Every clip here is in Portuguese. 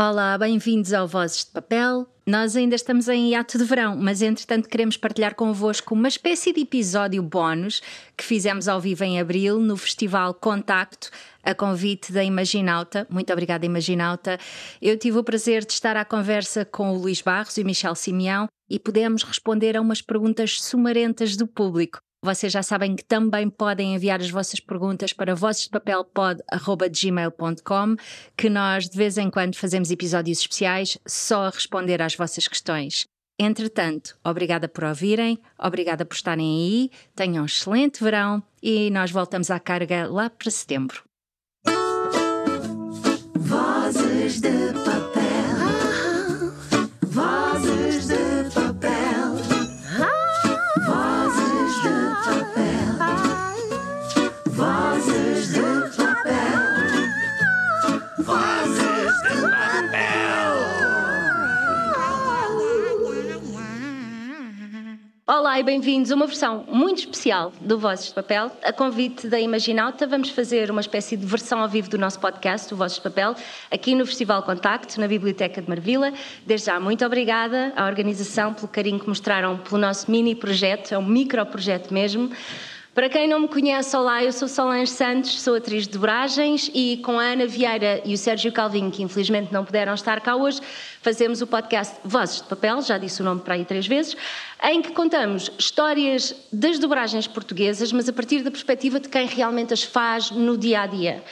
Olá, bem-vindos ao Vozes de Papel. Nós ainda estamos em hiato de verão, mas entretanto queremos partilhar convosco uma espécie de episódio bónus que fizemos ao vivo em abril no Festival Contacto, a convite da Imaginauta. Muito obrigada, Imaginauta. Eu tive o prazer de estar à conversa com o Luís Barros e o Michel Simeão e pudemos responder a umas perguntas sumarentas do público. Vocês já sabem que também podem enviar as vossas perguntas para vozesdepapelpod@gmail.com, que nós de vez em quando fazemos episódios especiais só a responder às vossas questões. Entretanto, obrigada por ouvirem, obrigada por estarem aí, tenham um excelente verão e nós voltamos à carga lá para setembro. Vozes de Papel. Vozes de Papel. Olá e bem-vindos a uma versão muito especial do Vozes de Papel. A convite da Imaginauta, vamos fazer uma espécie de versão ao vivo do nosso podcast, o Vozes de Papel, aqui no Festival Contacto, na Biblioteca de Marvila. Desde já, muito obrigada à organização pelo carinho que mostraram pelo nosso mini-projeto, é um micro-projeto mesmo. Para quem não me conhece, olá, eu sou Solange Santos, sou atriz de dobragens e com a Ana Vieira e o Sérgio Calvinho, que infelizmente não puderam estar cá hoje, fazemos o podcast Vozes de Papel, já disse o nome para aí 3 vezes, em que contamos histórias das dobragens portuguesas, mas a partir da perspectiva de quem realmente as faz no dia-a-dia.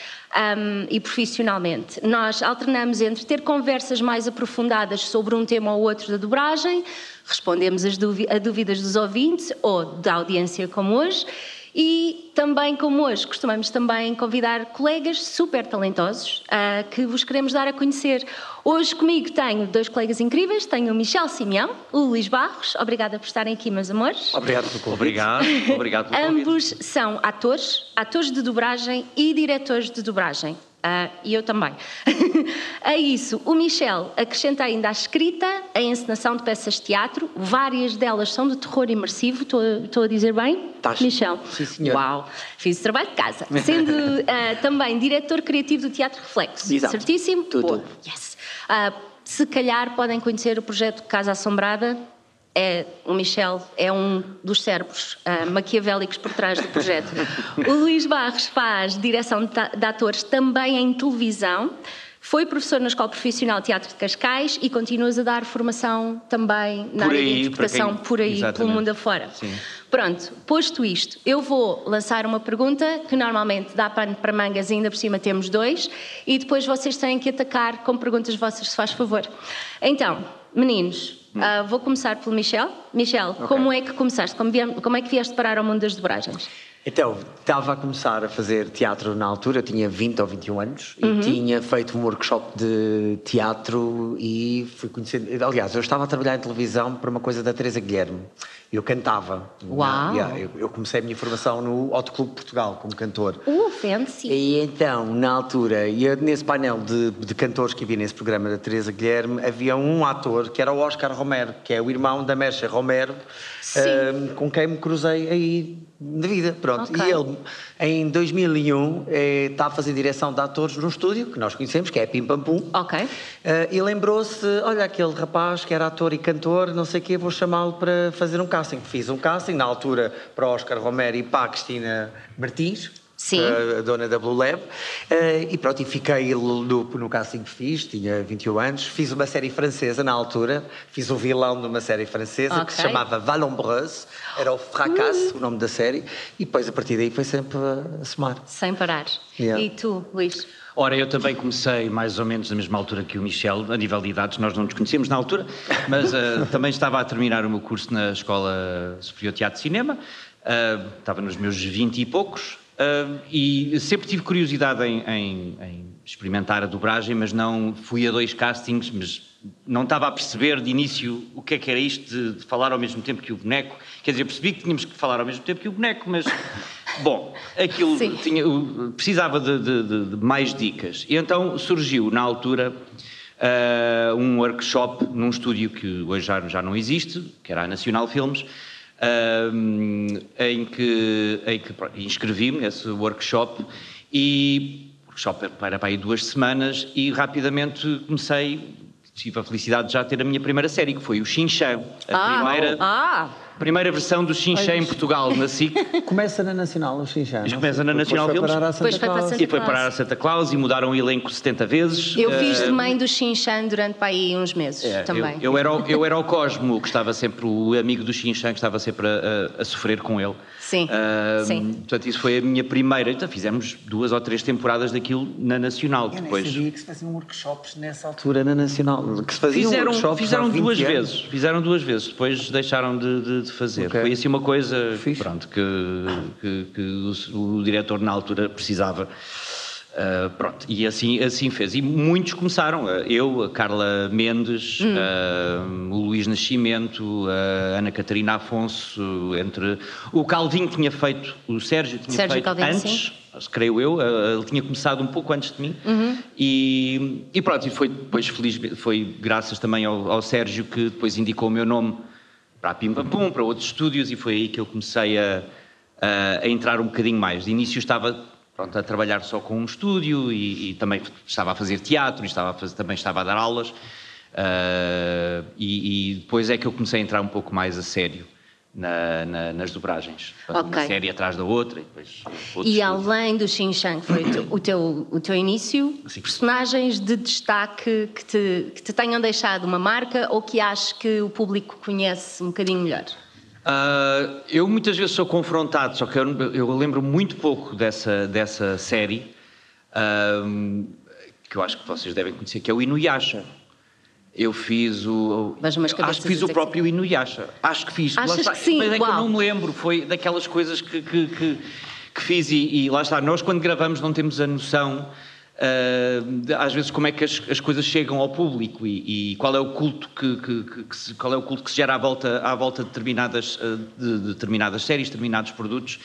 E profissionalmente. Nós alternamos entre ter conversas mais aprofundadas sobre um tema ou outro da dobragem, respondemos a dúvidas dos ouvintes ou da audiência como hoje, e também como hoje costumamos também convidar colegas super talentosos que vos queremos dar a conhecer. Hoje comigo tenho 2 colegas incríveis, tenho o Michel Simeão, o Luís Barros. Obrigada por estarem aqui, meus amores. Obrigado pelo convite. Obrigado pelo convite. Ambos são atores de dobragem e diretores de dobragem. E eu também. A isso, o Michel acrescenta ainda a escrita, a encenação de peças de teatro, várias delas são de terror imersivo, estou a dizer bem? Estás. Michel? Sim, senhor. Uau, fiz o trabalho de casa. Sendo também diretor criativo do Teatro Reflexo. Exato. Certíssimo? Tudo. Boa. Yes. Se calhar podem conhecer o projeto Casa Assombrada. O Michel é um dos cérebros maquiavélicos por trás do projeto. O Luís Barros faz direção de atores também em televisão, foi professor na Escola Profissional de Teatro de Cascais e continuas a dar formação também na área de interpretação por aí, pelo mundo afora. Sim. Pronto, posto isto, eu vou lançar uma pergunta que normalmente dá pano para mangas e ainda por cima temos 2 e depois vocês têm que atacar com perguntas vossas, se faz favor. Então, meninos, vou começar pelo Michel. Michel, okay. Como é que começaste? Como é que vieste parar ao mundo das dobragens? Então, estava a começar a fazer teatro na altura, eu tinha 20 ou 21 anos e tinha feito um workshop de teatro e fui conhecer... Aliás, eu estava a trabalhar em televisão para uma coisa da Teresa Guilherme. Eu cantava. Uau! Eu comecei a minha formação no Hot Club Portugal como cantor. Fancy! E então, na altura, nesse painel de cantores que havia nesse programa da Teresa Guilherme, havia um ator que era o Oscar Romero, que é o irmão da Mercha Romero, com quem me cruzei aí na vida. Pronto. Okay. E ele, em 2001, está a fazer direção de atores num estúdio, que nós conhecemos, que é Pim Pam Pum. Ok. E lembrou-se, olha, aquele rapaz que era ator e cantor, não sei o quê, vou chamá-lo para fazer um casting. Fiz um casting, na altura, para o Oscar Romero e para a Cristina Martins. Sim. A dona da Blue Lab, e pronto, e fiquei no casting que fiz, tinha 21 anos, fiz uma série francesa na altura, fiz o vilão de uma série francesa que se chamava Vallombreuse, era o Fracasse, o nome da série, e depois a partir daí foi sempre a somar. Sem parar. Yeah. E tu, Luís? Ora, eu também comecei mais ou menos na mesma altura que o Michel, a nível de idades, nós não nos conhecemos na altura, mas também estava a terminar o meu curso na Escola Superior de Teatro e Cinema, estava nos meus 20 e poucos, e sempre tive curiosidade em experimentar a dobragem, mas não fui a 2 castings, mas não estava a perceber de início o que era isto de falar ao mesmo tempo que o boneco. Quer dizer, percebi que tínhamos que falar ao mesmo tempo que o boneco, mas, bom, aquilo precisava de mais dicas. E então surgiu, na altura, um workshop num estúdio que hoje já não existe, que era a Nacional Filmes, em que inscrevi-me nesse workshop e workshop era para aí 2 semanas e rapidamente tive a felicidade de já ter a minha primeira série, que foi o Xinxã. Primeira versão do Xinxã em Portugal, na SIC. Começa na Nacional, o Xinxã. Começa na Nacional deles. Depois foi para Santa Claus. E foi parar a Santa Claus e mudaram o elenco 70 vezes. Eu fiz de mãe do Xinxã durante para aí uns meses também. Eu era o Cosmo, que estava sempre, o amigo do Xinxã, que estava sempre a sofrer com ele. Sim, sim. Portanto, isso foi a minha primeira. Então, fizemos 2 ou 3 temporadas daquilo na Nacional. Eu depois nem sabia que se faziam workshops nessa altura na Nacional. Que se faziam workshops fizeram 2 vezes. Fizeram 2 vezes. Depois deixaram de fazer. Okay. Foi assim uma coisa que o diretor na altura precisava. Pronto, e assim fez. E muitos começaram. Eu, a Carla Mendes, o Luís Nascimento, a Ana Catarina Afonso, entre... O Calvinho tinha feito, o Sérgio tinha feito Calvinho, antes, creio eu, ele tinha começado um pouco antes de mim. E pronto, e foi depois, felizmente, foi graças também ao Sérgio que depois indicou o meu nome para a Pim Pam Pum, para outros estúdios, e foi aí que eu comecei a entrar um bocadinho mais. De início estava a trabalhar só com um estúdio e também estava a fazer teatro e também estava a dar aulas, e depois é que eu comecei a entrar um pouco mais a sério nas dobragens. Uma série atrás da outra. E além do Xinxã, que foi o teu início, sim, personagens de destaque que te tenham deixado uma marca ou que acho que o público conhece um bocadinho melhor? Eu muitas vezes sou confrontado, só que eu lembro muito pouco dessa série, que eu acho que vocês devem conhecer, que é o Inuyasha. Eu fiz acho que fiz o próprio Inuyasha. Acho que fiz. Achas que sim? Mas é que eu não me lembro. Foi daquelas coisas que fiz e lá está. Nós, quando gravamos, não temos a noção, às vezes, como é que as coisas chegam ao público e qual é o culto que se gera à volta de determinadas séries, determinados produtos.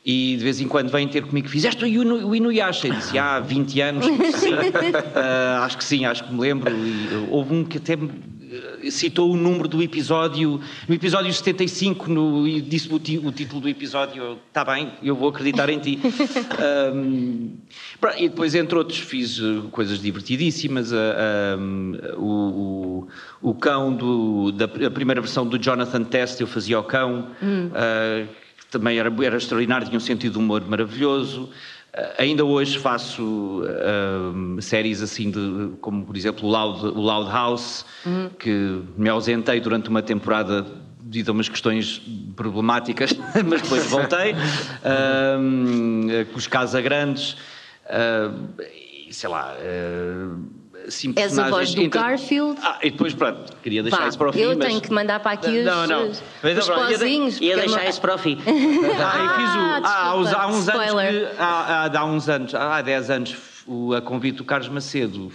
E de vez em quando vêm ter comigo, fizeste o Inuyasha. Eu disse, há 20 anos, sim, acho que me lembro. E houve um que até citou o número do episódio, no episódio 75, e disse-me o título do episódio. Está bem, eu vou acreditar em ti. E depois, entre outros, fiz coisas divertidíssimas. O cão da primeira versão do Jonathan Test, eu fazia o cão. Também era extraordinário, tinha um sentido de humor maravilhoso. Ainda hoje faço séries assim, como por exemplo o Loud House, que me ausentei durante uma temporada devido a umas questões problemáticas, mas depois voltei. Com os Casagrandes, sei lá... És a voz do Garfield. E depois, pronto, queria deixar isso para o fim. Eu tenho que mandar para aqui os pozinhos. Ia deixar isso para o fim. Há uns anos, há 10 anos, a convite do Carlos Macedo,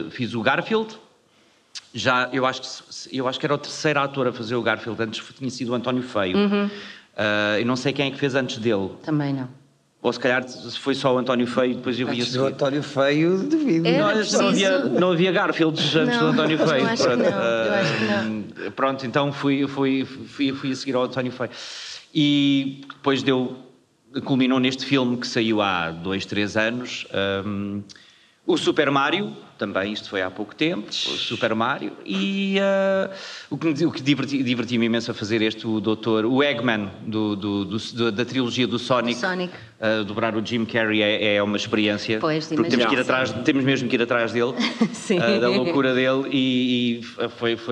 fiz o Garfield. Eu acho que era o terceiro ator a fazer o Garfield, antes tinha sido o António Feio. Eu não sei quem é que fez antes dele. Também não. Ou se calhar foi só o António Feio, depois eu vi a seguir. O António Feio, devido. Não havia Garfields antes do António Feio. Eu acho que não. Pronto, então fui a seguir ao António Feio. E depois culminou neste filme que saiu há 2, 3 anos, o Super Mario, também isto foi há pouco tempo, o Super Mario, e o que diverti-me imenso a fazer o Eggman, da trilogia do Sonic. Dobrar o Jim Carrey é uma experiência, porque temos mesmo que ir atrás dele, da loucura dele, e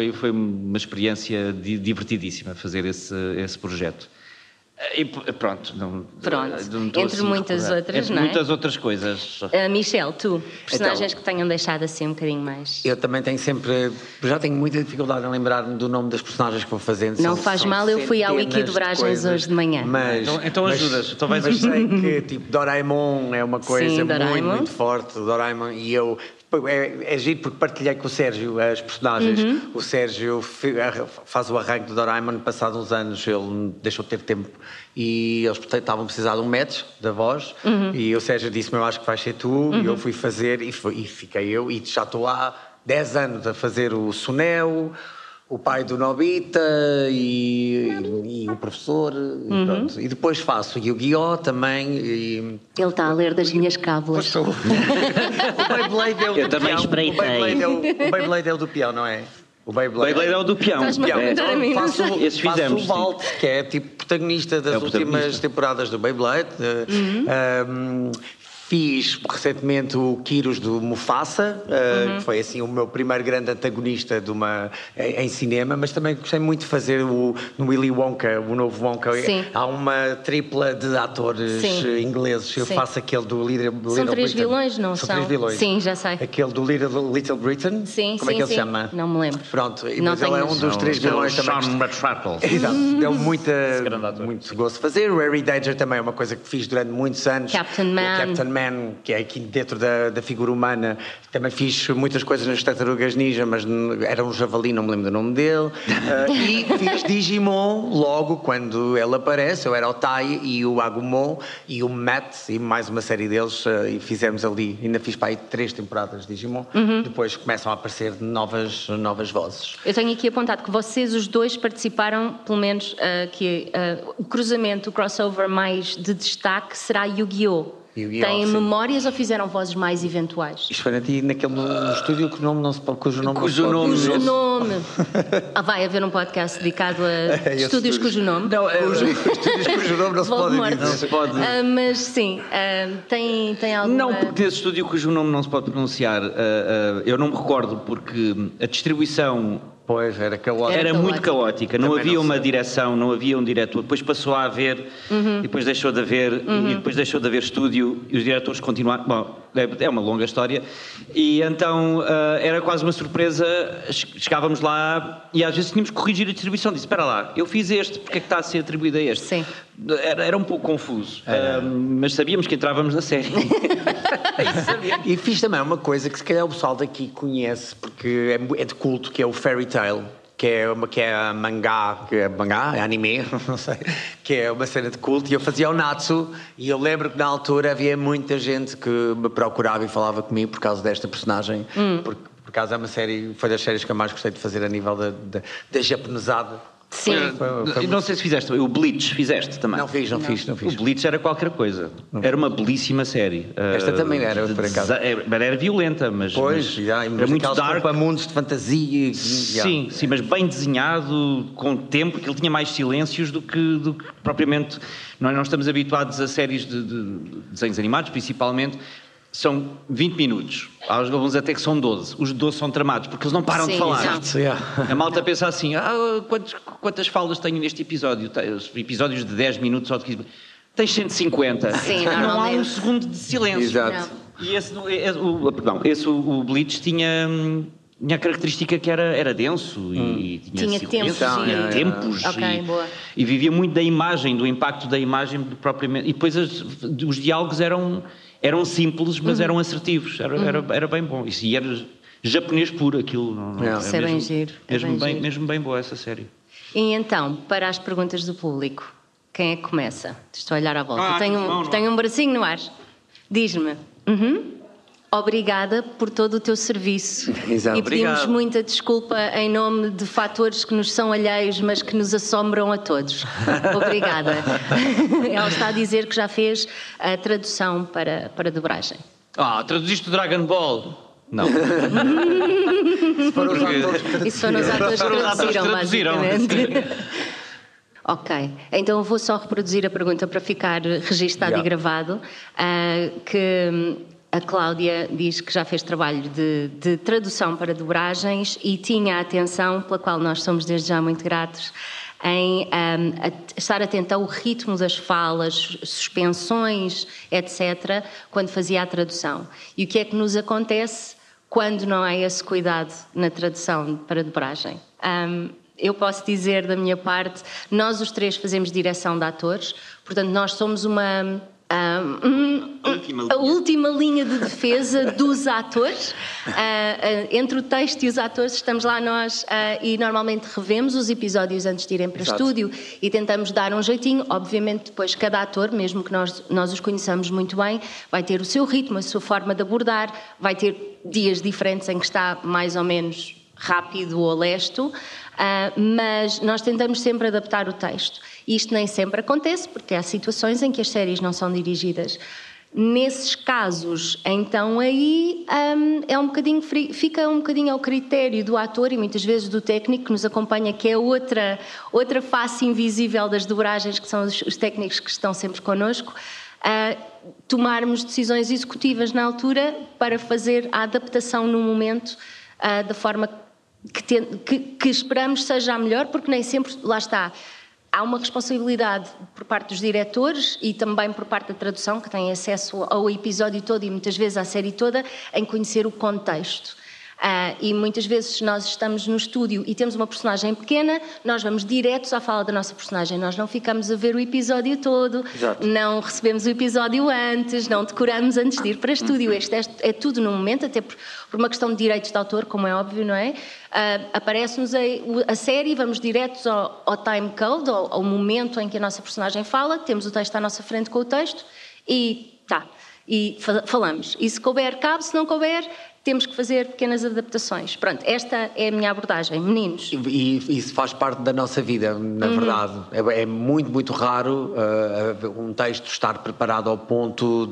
foi uma experiência divertidíssima fazer esse projeto. E pronto. Entre muitas outras, não é? Muitas outras coisas. Michel, tu, personagens que tenham deixado assim um bocadinho mais... Eu também tenho já tenho muita dificuldade em lembrar-me do nome das personagens que vou fazendo. Não faz mal, eu fui ao Wiki Dobragens hoje de manhã. Então ajudas. Mas sei que tipo Doraemon é uma coisa muito forte, o Doraemon, e eu... É giro porque partilhei com o Sérgio as personagens. O Sérgio faz o arranque do Doraemon, passados uns anos ele deixou de ter tempo e eles estavam a precisar de um match da voz, e o Sérgio disse-me, eu acho que vais ser tu, e eu fui fazer e fiquei eu, e já estou há 10 anos a fazer o Sonel, o pai do Nobita e o professor, e pronto. E depois faço Yu-Gi-Oh! Também. Ele está a ler das minhas cábulas. O Beyblade é o Eu do também peão. espreitei. O Beyblade é o do peão, não é? O Beyblade é o do peão. Estás-me a perguntar a mim, não Faço Esses fizemos, o Walt, que é tipo protagonista das últimas temporadas do Beyblade. Fiz recentemente o Kyros do Mufasa, que foi assim o meu primeiro grande antagonista em cinema, mas também gostei muito de fazer no Willy Wonka, o novo Wonka. Sim. Há uma tripla de atores ingleses. Eu faço aquele do Little São três Britain. vilões, não são? São três vilões. Sim, já sei. Aquele do Little Britain. Sim, como é que ele se chama? Não me lembro. Pronto, Não mas ele é um dos três vilões também. Sean Rattle. Exato, deu muito gosto de fazer. O Harry Danger também é uma coisa que fiz durante muitos anos. Captain O Man. Captain Man, que é aqui dentro da figura humana. Também fiz muitas coisas nas Tartarugas Ninja, mas era um javali, não me lembro do nome dele. E fiz Digimon logo quando ele aparece. Eu era o Tai e o Agumon e o Matt e mais uma série deles. E fizemos ali, ainda fiz para aí 3 temporadas de Digimon. Depois começam a aparecer novas vozes. Eu tenho aqui apontado que vocês os dois participaram, pelo menos o cruzamento, o crossover mais de destaque será Yu-Gi-Oh! Têm memórias ou fizeram vozes mais eventuais? Isto foi naquele estúdio cujo nome não se pode. Cujo nome. Vai haver um podcast dedicado a estúdios cujo nome. Não, estúdios cujo nome não se pode dizer. Não se pode. Mas sim, tem alguma... Não, porque desse estúdio cujo nome não se pode pronunciar, eu não me recordo, porque a distribuição... Pois, era caótica. Era muito caótica, não havia uma sei. direção, não havia um diretor, depois passou a haver, e depois deixou de haver, e depois deixou de haver estúdio, e os diretores continuaram, bom, é uma longa história, e então era quase uma surpresa, chegávamos lá, e às vezes tínhamos que corrigir a distribuição, disse, espera lá, eu fiz este, porque é que está a ser atribuído a este? Sim. Era um pouco confuso, mas sabíamos que entrávamos na série. E fiz também uma coisa que se calhar o pessoal daqui conhece, porque é de culto, que é o Fairy Tail, que é a mangá, é anime, não sei, que é uma cena de culto, e eu fazia o Natsu, e eu lembro que na altura havia muita gente que me procurava e falava comigo por causa desta personagem, por causa é uma série, foi das séries que eu mais gostei de fazer a nível da japonesada. Sim. Não sei se fizeste, o Bleach fizeste também. Não fiz. O Bleach era qualquer coisa. Era uma belíssima série. Esta também era, por acaso. Era violenta, mas... Pois, era muito dark. Para mundos de fantasia. Sim, mas bem desenhado, com tempo, que ele tinha mais silêncios do que propriamente... Nós não estamos habituados a séries de desenhos animados, principalmente. São 20 minutos. Há alguns até que são 12. Os 12 são tramados, porque eles não param de falar. Exato. A malta pensa assim, quantas falas tenho neste episódio? Os episódios de 10 minutos ou de 15 minutos. Tens 150. Sim, não há normalmente. um segundo de silêncio. Exato. Não. E o Bleach tinha a característica que era denso e tinha silêncio, tinha tempos e vivia muito da imagem, do impacto da imagem propriamente. E depois os diálogos eram simples, mas eram assertivos, era bem bom. E era japonês puro aquilo. Isso é bem giro. Mesmo bem boa essa série. E então, para as perguntas do público, quem é que começa? Estou a olhar à volta. Tenho um bracinho no ar. Diz-me. Obrigada por todo o teu serviço. Exato. E pedimos Obrigado. Muita desculpa em nome de fatores que nos são alheios, mas que nos assombram a todos. Obrigada. Ela está a dizer que já fez a tradução para dobragem. Traduziste o Dragon Ball? Não. Isso foram os atores que traduziram, basicamente. Ok, então eu vou só reproduzir a pergunta para ficar registado e gravado, que a Cláudia diz que já fez trabalho de tradução para dobragens e tinha a atenção, pela qual nós somos desde já muito gratos, em estar atenta ao ritmo das falas, suspensões, etc., quando fazia a tradução. E o que é que nos acontece quando não há esse cuidado na tradução para dobragem? Eu posso dizer da minha parte, nós os três fazemos direção de atores, portanto nós somos a última linha de defesa dos atores. Entre o texto e os atores estamos lá nós e normalmente revemos os episódios antes de irem para o estúdio e tentamos dar um jeitinho. Obviamente depois cada ator, mesmo que nós os conheçamos muito bem, vai ter o seu ritmo, a sua forma de abordar, vai ter dias diferentes em que está mais ou menos rápido ou lesto, mas nós tentamos sempre adaptar o texto. Isto nem sempre acontece, porque há situações em que as séries não são dirigidas. Nesses casos, então aí fica um bocadinho ao critério do ator e muitas vezes do técnico que nos acompanha, que é outra face invisível das dobragens, que são os técnicos que estão sempre connosco, tomarmos decisões executivas na altura para fazer a adaptação no momento da forma que esperamos seja a melhor, porque nem sempre, lá está, há uma responsabilidade por parte dos diretores e também por parte da tradução, que tem acesso ao episódio todo e muitas vezes à série toda, em conhecer o contexto. E muitas vezes nós estamos no estúdio e temos uma personagem pequena, nós vamos diretos à fala da nossa personagem, nós não ficamos a ver o episódio todo. Exato. Não recebemos o episódio antes, não decoramos antes de ir para estúdio. Este é tudo no momento, até por uma questão de direitos de autor, como é óbvio, não é? Aparece-nos a série, vamos diretos ao time code, ao momento em que a nossa personagem fala, temos o texto à nossa frente com o texto e falamos. E se couber, cabe, se não couber, temos que fazer pequenas adaptações. Pronto, esta é a minha abordagem, meninos. E isso faz parte da nossa vida, na verdade. É muito, muito raro um texto estar preparado ao ponto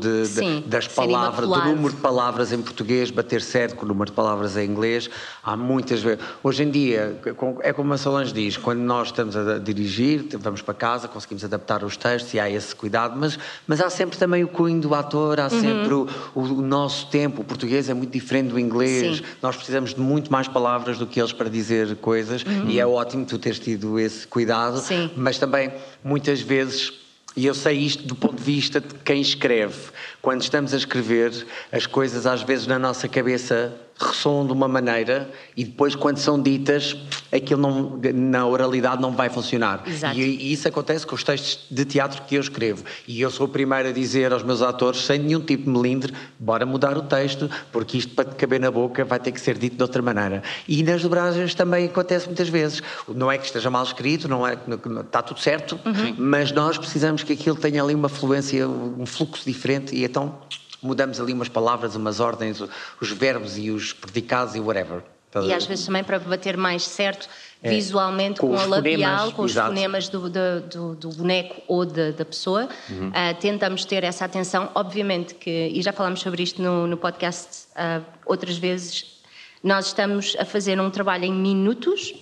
das palavras, do número de palavras em português bater certo com o número de palavras em inglês. Há muitas vezes. Hoje em dia, é como a Solange diz, quando nós estamos a dirigir, vamos para casa, conseguimos adaptar os textos e há esse cuidado, mas há sempre também o cunho do ator, há sempre o nosso tempo. O português é muito diferente do inglês. Sim. Nós precisamos de muito mais palavras do que eles para dizer coisas e é ótimo tu teres tido esse cuidado. Sim. Mas também muitas vezes, e eu sei isto do ponto de vista de quem escreve, quando estamos a escrever, as coisas às vezes na nossa cabeça ressoam de uma maneira e depois quando são ditas aquilo na oralidade não vai funcionar. Exato. E isso acontece com os textos de teatro que eu escrevo e eu sou o primeiro a dizer aos meus atores sem nenhum tipo de melindre, bora mudar o texto porque isto para caber na boca vai ter que ser dito de outra maneira. E nas dobragens também acontece muitas vezes, não é que esteja mal escrito, não é, está tudo certo, mas nós precisamos que aquilo tenha ali uma fluência, um fluxo diferente e então mudamos ali umas palavras, umas ordens, os verbos e os predicados e whatever. E às vezes também para bater mais certo visualmente com a labial, com os fonemas do boneco ou da pessoa. Tentamos ter essa atenção. Obviamente que, e já falámos sobre isto no podcast outras vezes, nós estamos a fazer um trabalho em minutos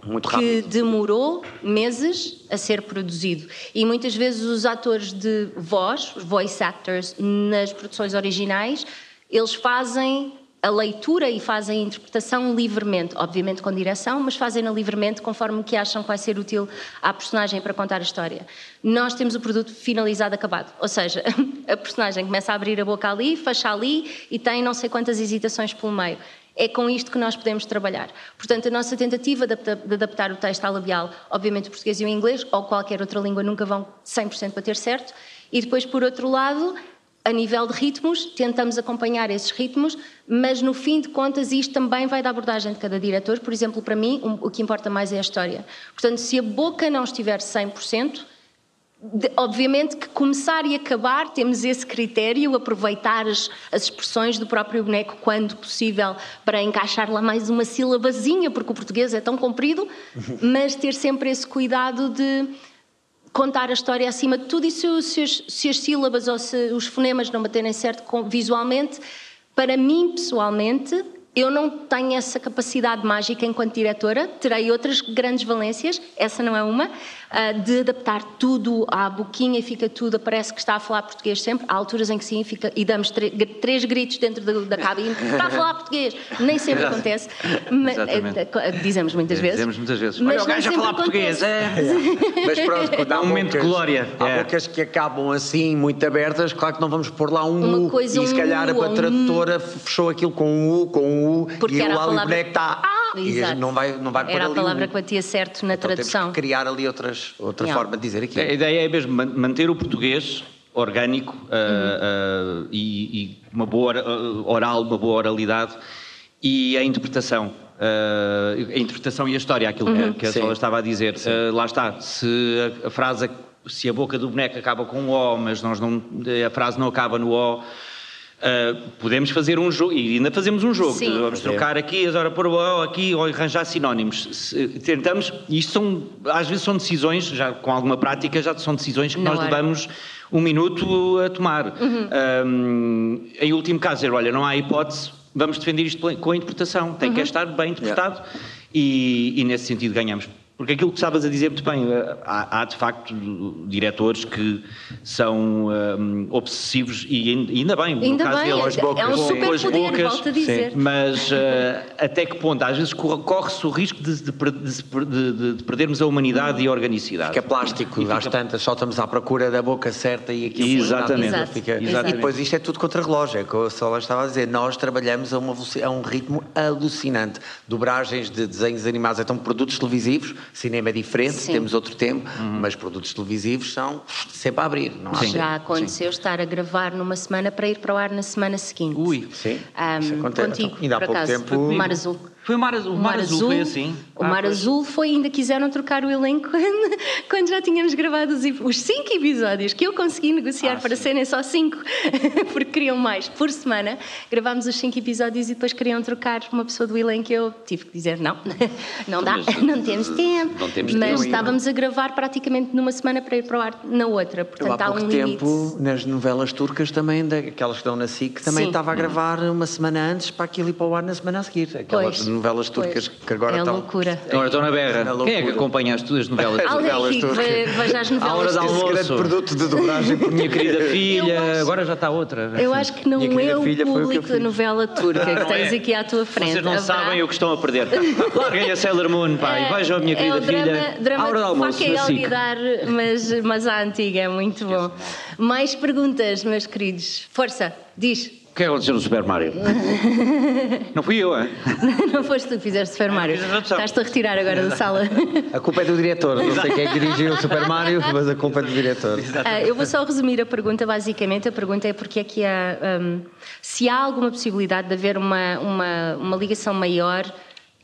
muito rápido, que demorou meses a ser produzido. E muitas vezes os atores de voz, os voice actors, nas produções originais, eles fazem a leitura e fazem a interpretação livremente, obviamente com direção, mas fazem-na livremente conforme o que acham que vai ser útil à personagem para contar a história. Nós temos o produto finalizado, acabado, ou seja, a personagem começa a abrir a boca ali, fecha ali e tem não sei quantas hesitações pelo meio. É com isto que nós podemos trabalhar. Portanto, a nossa tentativa de adaptar o texto à labial, obviamente o português e o inglês, ou qualquer outra língua, nunca vão 100% bater certo. E depois, por outro lado, a nível de ritmos, tentamos acompanhar esses ritmos, mas no fim de contas isto também vai da abordagem de cada diretor. Por exemplo, para mim, o que importa mais é a história. Portanto, se a boca não estiver 100%, obviamente que começar e acabar temos esse critério, aproveitar as expressões do próprio boneco quando possível para encaixar lá mais uma sílabazinha, porque o português é tão comprido, mas ter sempre esse cuidado de contar a história acima de tudo. E se as sílabas ou se os fonemas não baterem certo visualmente, para mim pessoalmente eu não tenho essa capacidade mágica enquanto diretora, terei outras grandes valências, essa não é uma, de adaptar tudo à boquinha e fica tudo, parece que está a falar português sempre. Há alturas em que sim, e damos três gritos dentro da cabine, está a falar português, nem sempre acontece, mas, dizemos muitas vezes. Dizemos muitas vezes, olha o gajo a falar português, Mas pronto, dá um momento de glória. Há bocas que acabam assim, muito abertas, claro que não vamos pôr lá um U, e se calhar a tradutora fechou aquilo com um U, porque e era lá a palavra... o boneco está e não vai pôr ali. Era a palavra que batia certo na então tradução. Temos que criar ali outra forma de dizer aquilo. A ideia é mesmo manter o português orgânico e uma boa oral, uma boa oralidade e a interpretação. A interpretação e a história, aquilo que a Sola estava a dizer. Lá está, se a boca do boneco acaba com um O, mas a frase não acaba no O, podemos fazer um jogo, e ainda fazemos um jogo, Sim. Vamos trocar aqui, agora pôr o aqui, ou arranjar sinónimos. Tentamos, e isto às vezes são decisões, já com alguma prática, já são decisões que nós levamos 1 minuto a tomar. Em último caso, dizer, olha, não há hipótese, vamos defender isto com a interpretação, tem que estar bem interpretado, e nesse sentido ganhamos. Porque aquilo que estavas a dizer muito bem, há de facto diretores que são obsessivos, e ainda bem, no caso deles, é um superpoder, volto a dizer. Mas até que ponto? Às vezes corre-se o risco de perdermos a humanidade e a organicidade. Fica plástico, às tantas só estamos à procura da boca certa e aquilo Exatamente. Fica... E depois isto é tudo contra relógio, é o que a Sola estava a dizer, nós trabalhamos a um ritmo alucinante. Dobragens de desenhos animados, então produtos televisivos, cinema é diferente, temos outro tempo, mas produtos televisivos são sempre a abrir. Não há Já aconteceu estar a gravar numa semana para ir para o ar na semana seguinte. Sim, isso acontece. Contigo, ainda há por pouco acaso, tempo... Mar Azul. Foi o Mar Azul foi assim? O Mar Azul foi, ainda quiseram trocar o elenco quando já tínhamos gravado os 5 episódios, que eu consegui negociar para serem só 5, porque queriam mais por semana. Gravámos os 5 episódios e depois queriam trocar uma pessoa do elenco e eu tive que dizer não dá, não temos tempo. Mas estávamos a gravar praticamente numa semana para ir para o ar na outra, portanto há um limite. Há pouco tempo, nas novelas turcas também, aquelas que estão na SIC, também estava a gravar uma semana antes para aquilo ir para o ar na semana a seguir. Aquelas novelas turcas que agora estão... loucura. Agora estão na berra. Quem é que acompanha as novelas turcas? Veja as novelas. À hora do almoço. Esse grande produto de dobragem. Minha querida filha, agora já está outra. Eu acho que não é o público da novela turca que tens aqui à tua frente. Vocês não sabem o que estão a perder. Larguem a Sailor Moon, pai. Vejam a minha querida filha. À hora do almoço. É olvidar, mas a antiga é muito bom. Mais perguntas, meus queridos. Força, diz. O que é que aconteceu no Super Mario? Não fui eu, é? Não foste tu que fizeste Super Mario. Estás-te a retirar agora da sala. A culpa é do diretor. Não sei quem é que dirigiu o Super Mario, mas a culpa é do diretor. Eu vou só resumir a pergunta, basicamente. A pergunta é porque é que se há alguma possibilidade de haver uma ligação maior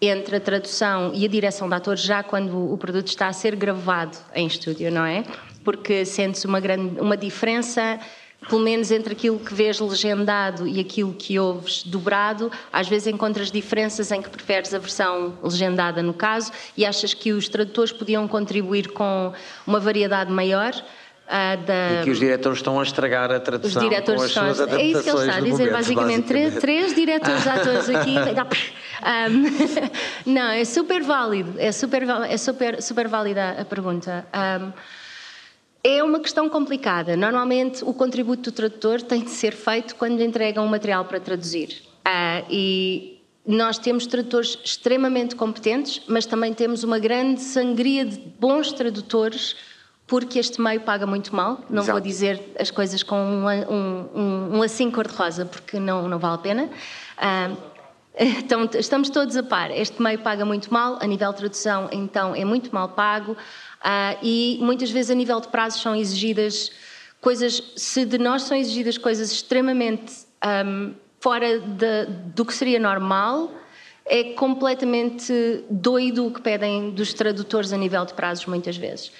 entre a tradução e a direção de atores já quando o produto está a ser gravado em estúdio, não é? Porque sentes uma diferença... Pelo menos entre aquilo que vês legendado e aquilo que ouves dobrado, às vezes encontras diferenças em que preferes a versão legendada, no caso, e achas que os tradutores podiam contribuir com uma variedade maior. E que os diretores estão a estragar a tradução. Os diretores com as suas adaptações. É isso que ele está a dizer, basicamente. Três diretores atores aqui. Não, é super válido. É super válida a pergunta. É uma questão complicada. Normalmente, o contributo do tradutor tem de ser feito quando entregam um material para traduzir. E nós temos tradutores extremamente competentes, mas também temos uma grande sangria de bons tradutores, porque este meio paga muito mal. Não Vou dizer as coisas com um assim cor-de-rosa, porque não vale a pena. Então, estamos todos a par. Este meio paga muito mal, a nível de tradução, então, é muito mal pago. E muitas vezes a nível de prazos são exigidas coisas, se de nós são exigidas coisas extremamente fora do que seria normal, é completamente doido o que pedem dos tradutores a nível de prazos muitas vezes.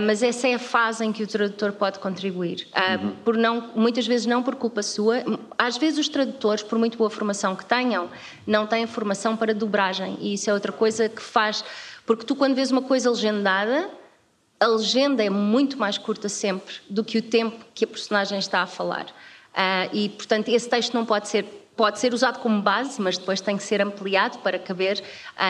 Mas essa é a fase em que o tradutor pode contribuir. Muitas vezes não por culpa sua. Às vezes os tradutores, por muito boa formação que tenham, não têm formação para dobragem. E isso é outra coisa que faz... Porque tu, quando vês uma coisa legendada, a legenda é muito mais curta sempre do que o tempo que a personagem está a falar. E, portanto, esse texto não pode ser usado como base, mas depois tem que ser ampliado para caber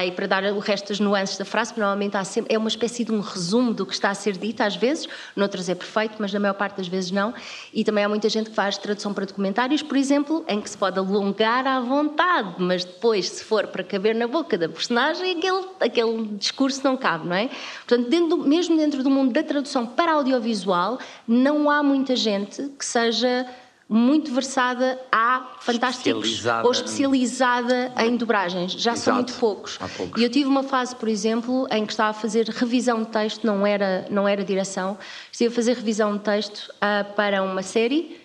e para dar o resto das nuances da frase, porque normalmente é uma espécie de um resumo do que está a ser dito, às vezes, noutras é perfeito, mas na maior parte das vezes não. E também há muita gente que faz tradução para documentários, por exemplo, em que se pode alongar à vontade, mas depois, se for para caber na boca da personagem, aquele discurso não cabe, não é? Portanto, mesmo dentro do mundo da tradução para audiovisual, não há muita gente que seja... muito versada fantásticos ou especializada em dobragens. Já são muito poucos. E eu tive uma fase, por exemplo, em que estava a fazer revisão de texto, não era direção, estive a fazer revisão de texto para uma série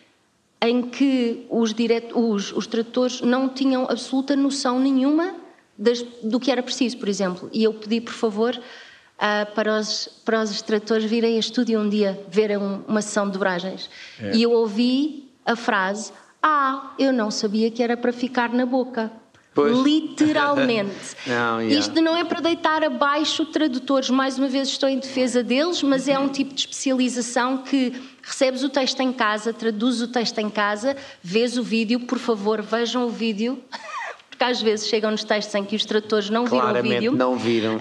em que os tradutores não tinham absoluta noção nenhuma do que era preciso, por exemplo. E eu pedi, por favor, para os tradutores virem a estúdio um dia, verem uma sessão de dobragens. E eu ouvi a frase eu não sabia que era para ficar na boca. Pois. Literalmente. Não, Isto não é para deitar abaixo tradutores, mais uma vez estou em defesa deles, mas é um tipo de especialização que recebes o texto em casa, traduzes o texto em casa, vês o vídeo, por favor, vejam o vídeo, porque às vezes chegam nos textos em que os tradutores não viram o vídeo. Não viram.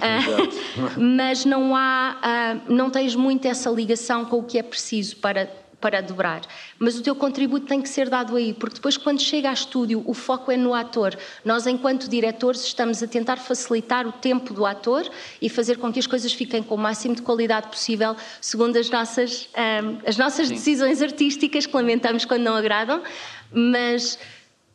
Mas não tens muito essa ligação com o que é preciso para dobrar. Mas o teu contributo tem que ser dado aí, porque depois quando chega a estúdio o foco é no ator. Nós, enquanto diretores, estamos a tentar facilitar o tempo do ator e fazer com que as coisas fiquem com o máximo de qualidade possível, segundo as nossas decisões artísticas, que lamentamos quando não agradam, mas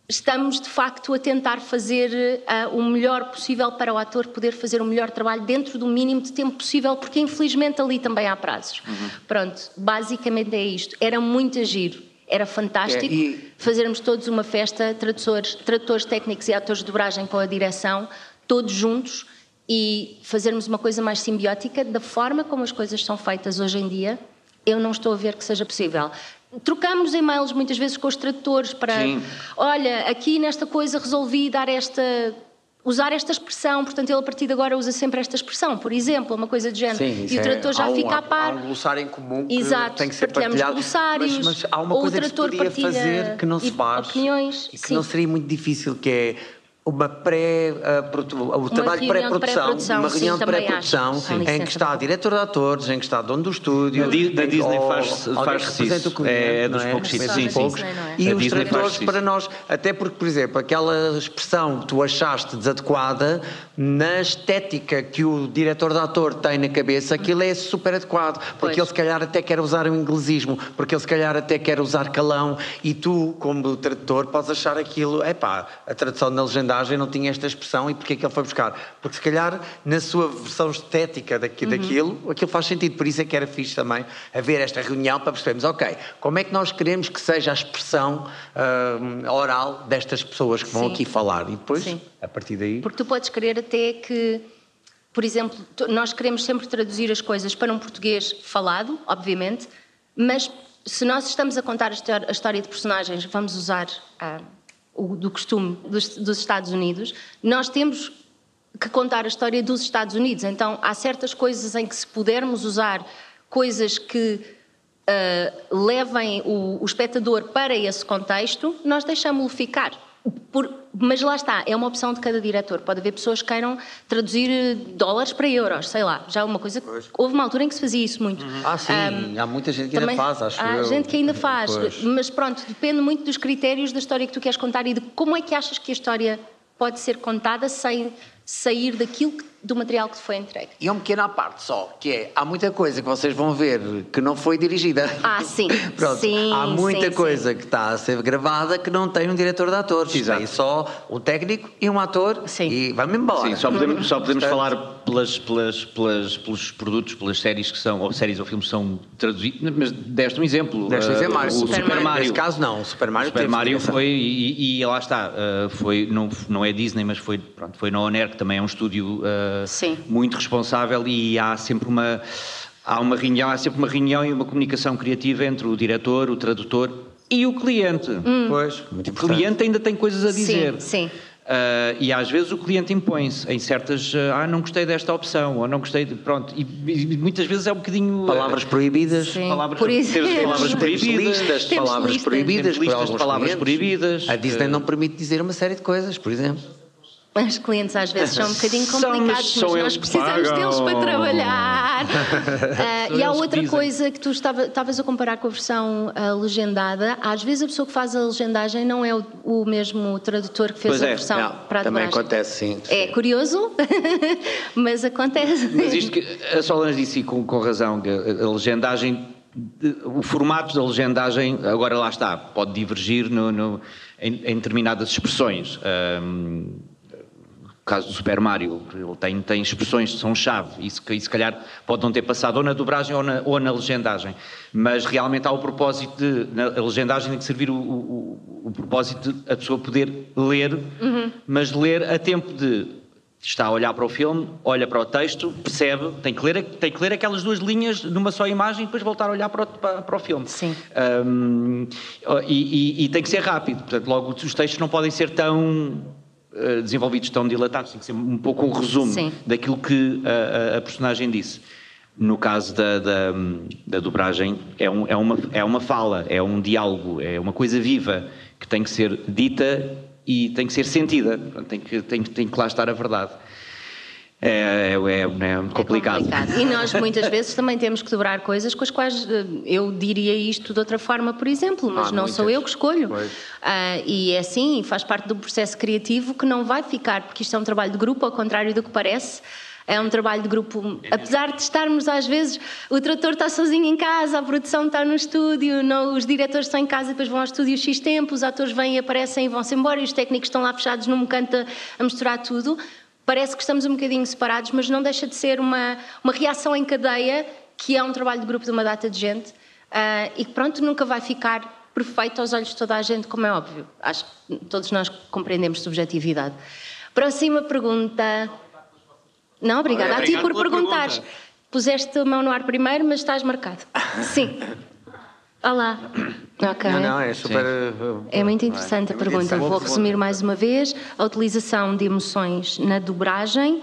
estamos de facto a tentar fazer o melhor possível para o ator poder fazer o melhor trabalho dentro do mínimo de tempo possível, porque infelizmente ali também há prazos. Pronto, basicamente é isto. Era muito giro, era fantástico fazermos todos uma festa, tradutores técnicos e atores de dobragem com a direção, todos juntos, e fazermos uma coisa mais simbiótica. Da forma como as coisas são feitas hoje em dia, eu não estou a ver que seja possível. Trocamos e-mails muitas vezes com os tradutores para... Sim. Olha, aqui nesta coisa resolvi usar esta expressão, portanto ele a partir de agora usa sempre esta expressão, por exemplo, uma coisa de género. Sim, e o tradutor já fica a par. Há um glossário em comum que Exato, tem que ser partilhamos partilhado. Glossários, mas há uma coisa que se podia fazer que não se faz. Opiniões, e que não seria muito difícil, que é o trabalho pré-produção, uma reunião de pré-produção em que está diretor de atores, em que está dono do estúdio. Da Disney faz isso. É dos poucos sítios. E os tradutores para nós, até porque, por exemplo, aquela expressão que tu achaste desadequada, na estética que o diretor de ator tem na cabeça, aquilo é super adequado, porque ele se calhar até quer usar um inglesismo, porque ele se calhar até quer usar calão, e tu, como tradutor, podes achar aquilo, a tradução na legendagem não tinha esta expressão, e porque é que ele foi buscar? Porque se calhar na sua versão estética daquilo, aquilo faz sentido. Por isso é que era fixe também haver esta reunião para percebermos, ok, como é que nós queremos que seja a expressão oral destas pessoas que vão aqui falar, e depois, a partir daí... Porque tu podes querer até que, por exemplo, nós queremos sempre traduzir as coisas para um português falado, obviamente, mas se nós estamos a contar a história de personagens, vamos usar... do costume dos Estados Unidos, nós temos que contar a história dos Estados Unidos. Então, há certas coisas em que, se pudermos usar coisas que levem o espectador para esse contexto, nós deixamos-lo ficar. Mas lá está, é uma opção de cada diretor. Pode haver pessoas que queiram traduzir dólares para euros, sei lá. Já é uma coisa... Houve uma altura em que se fazia isso muito. Sim, há muita gente que ainda faz, acho eu. Há gente que ainda faz, mas pronto, depende muito dos critérios da história que tu queres contar e de como é que achas que a história pode ser contada sem sair do material que te foi entregue. E uma pequena parte só, que é, há muita coisa que vocês vão ver que não foi dirigida. Sim. Pronto, sim, há muita coisa sim. que está a ser gravada que não tem um diretor de atores. Exato. Tem só um técnico e um ator, e vamos embora. Sim, só podemos falar pelos produtos, pelas séries que são, ou séries ou filmes que são traduzidos, mas deste um exemplo. O Super Mario. Nesse caso não, o Super Mario foi, e lá está, não é Disney, mas foi na On-Air, que também é um estúdio muito responsável, e há sempre uma reunião e uma comunicação criativa entre o diretor, o tradutor e o cliente. Pois, muito importante. O cliente ainda tem coisas a dizer. Sim. E às vezes o cliente impõe-se em certas... não gostei desta opção, ou não gostei de... Pronto, e muitas vezes é um bocadinho... Palavras proibidas. Palavras proibidas. Listas de palavras proibidas. Listas de palavras proibidas. A Disney não permite dizer uma série de coisas, por exemplo. Os clientes às vezes são um bocadinho complicados, mas nós precisamos deles para trabalhar. E há outra coisa que tu estavas a comparar com a versão legendada. Às vezes a pessoa que faz a legendagem não é o mesmo tradutor que fez a versão para a também dobragem. Acontece, sim. É curioso, mas acontece. Mas isto que a Solange disse com razão, que a legendagem, o formato da legendagem, agora lá está, pode divergir em determinadas expressões. No caso do Super Mario, ele tem expressões que são chave, e se calhar pode não ter passado ou na dobragem ou na legendagem, mas realmente há o propósito a legendagem tem que servir o propósito de a pessoa poder ler, mas ler a tempo de está a olhar para o filme, olha para o texto, percebe, tem que ler aquelas 2 linhas numa só imagem e depois voltar a olhar para o filme. Sim. E tem que ser rápido, portanto, logo os textos não podem ser tão desenvolvidos, tão dilatados, tem que ser um pouco um resumo daquilo que a personagem disse. No caso da dobragem, é uma fala, é um diálogo, é uma coisa viva que tem que ser dita e tem que ser sentida, tem que lá estar a verdade. É complicado. E nós muitas vezes também temos que dobrar coisas com as quais eu diria isto de outra forma, por exemplo, mas não sou eu que escolho. E é assim, faz parte do processo criativo que não vai ficar, porque isto é um trabalho de grupo, ao contrário do que parece. É um trabalho de grupo, apesar de estarmos às vezes, o trator está sozinho em casa, a produção está no estúdio, os diretores estão em casa e depois vão ao estúdio X tempo, os atores vêm e aparecem e vão-se embora e os técnicos estão lá fechados num canto a misturar tudo. Parece que estamos um bocadinho separados, mas não deixa de ser uma reação em cadeia, que é um trabalho de grupo de uma data de gente, e que pronto, nunca vai ficar perfeito aos olhos de toda a gente, como é óbvio. Acho que todos nós compreendemos subjetividade. Próxima pergunta. Não, obrigada a ti por perguntares. Puseste a mão no ar primeiro, mas estás marcado. Sim. Olá. Okay. Não, é super... É muito interessante a pergunta. Vou resumir mais uma vez. A utilização de emoções na dobragem.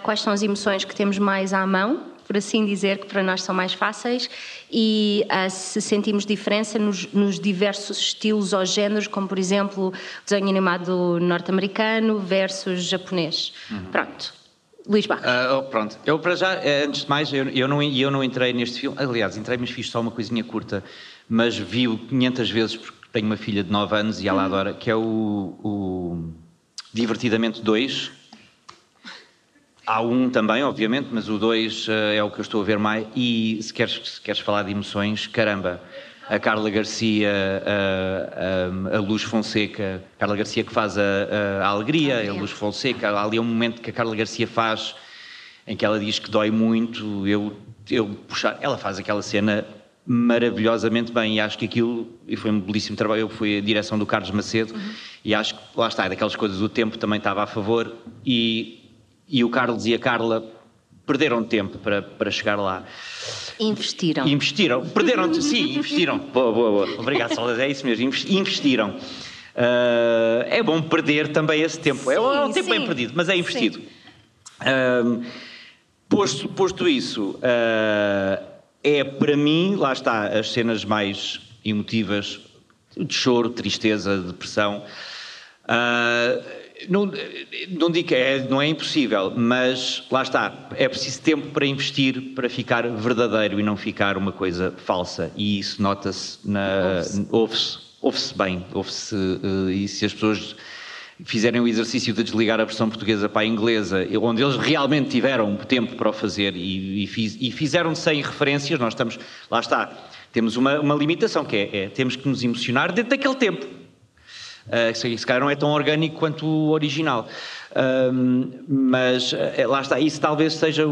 Quais são as emoções que temos mais à mão, por assim dizer, que para nós são mais fáceis, e se sentimos diferença nos diversos estilos ou géneros, como por exemplo desenho animado norte-americano versus japonês. Pronto. Luís Barros. Pronto, eu para já, antes de mais, eu não entrei neste filme, aliás, entrei, mas fiz só uma coisinha curta, mas vi-o 500 vezes porque tenho uma filha de 9 anos e ela adora, que é o Divertidamente 2. Há um também, obviamente, mas o 2 é o que eu estou a ver mais, e se queres falar de emoções, caramba, a Carla Garcia, a Luz Fonseca, a Carla Garcia que faz a Alegria, a Luz Fonseca, há ali um momento que a Carla Garcia faz em que ela diz que dói muito, ela faz aquela cena maravilhosamente bem, e acho que aquilo, e foi um belíssimo trabalho, foi a direção do Carlos Macedo, e acho que, lá está, daquelas coisas, o tempo também estava a favor, e o Carlos e a Carla perderam tempo para chegar lá. Investiram. Investiram. Boa. Obrigado, Soledade, é isso mesmo, investiram. É bom perder também esse tempo. É um tempo bem perdido, mas é investido. Posto isso, é para mim, lá está, as cenas mais emotivas, de choro, tristeza, depressão. Não digo que não é impossível, mas lá está, é preciso tempo para investir, para ficar verdadeiro e não ficar uma coisa falsa, e isso nota-se, ouve-se bem, e se as pessoas fizerem o exercício de desligar a versão portuguesa para a inglesa, onde eles realmente tiveram tempo para o fazer e fizeram sem referências, nós estamos, lá está, temos uma limitação, que é temos que nos emocionar dentro daquele tempo. Se calhar não é tão orgânico quanto o original, mas lá está, isso talvez seja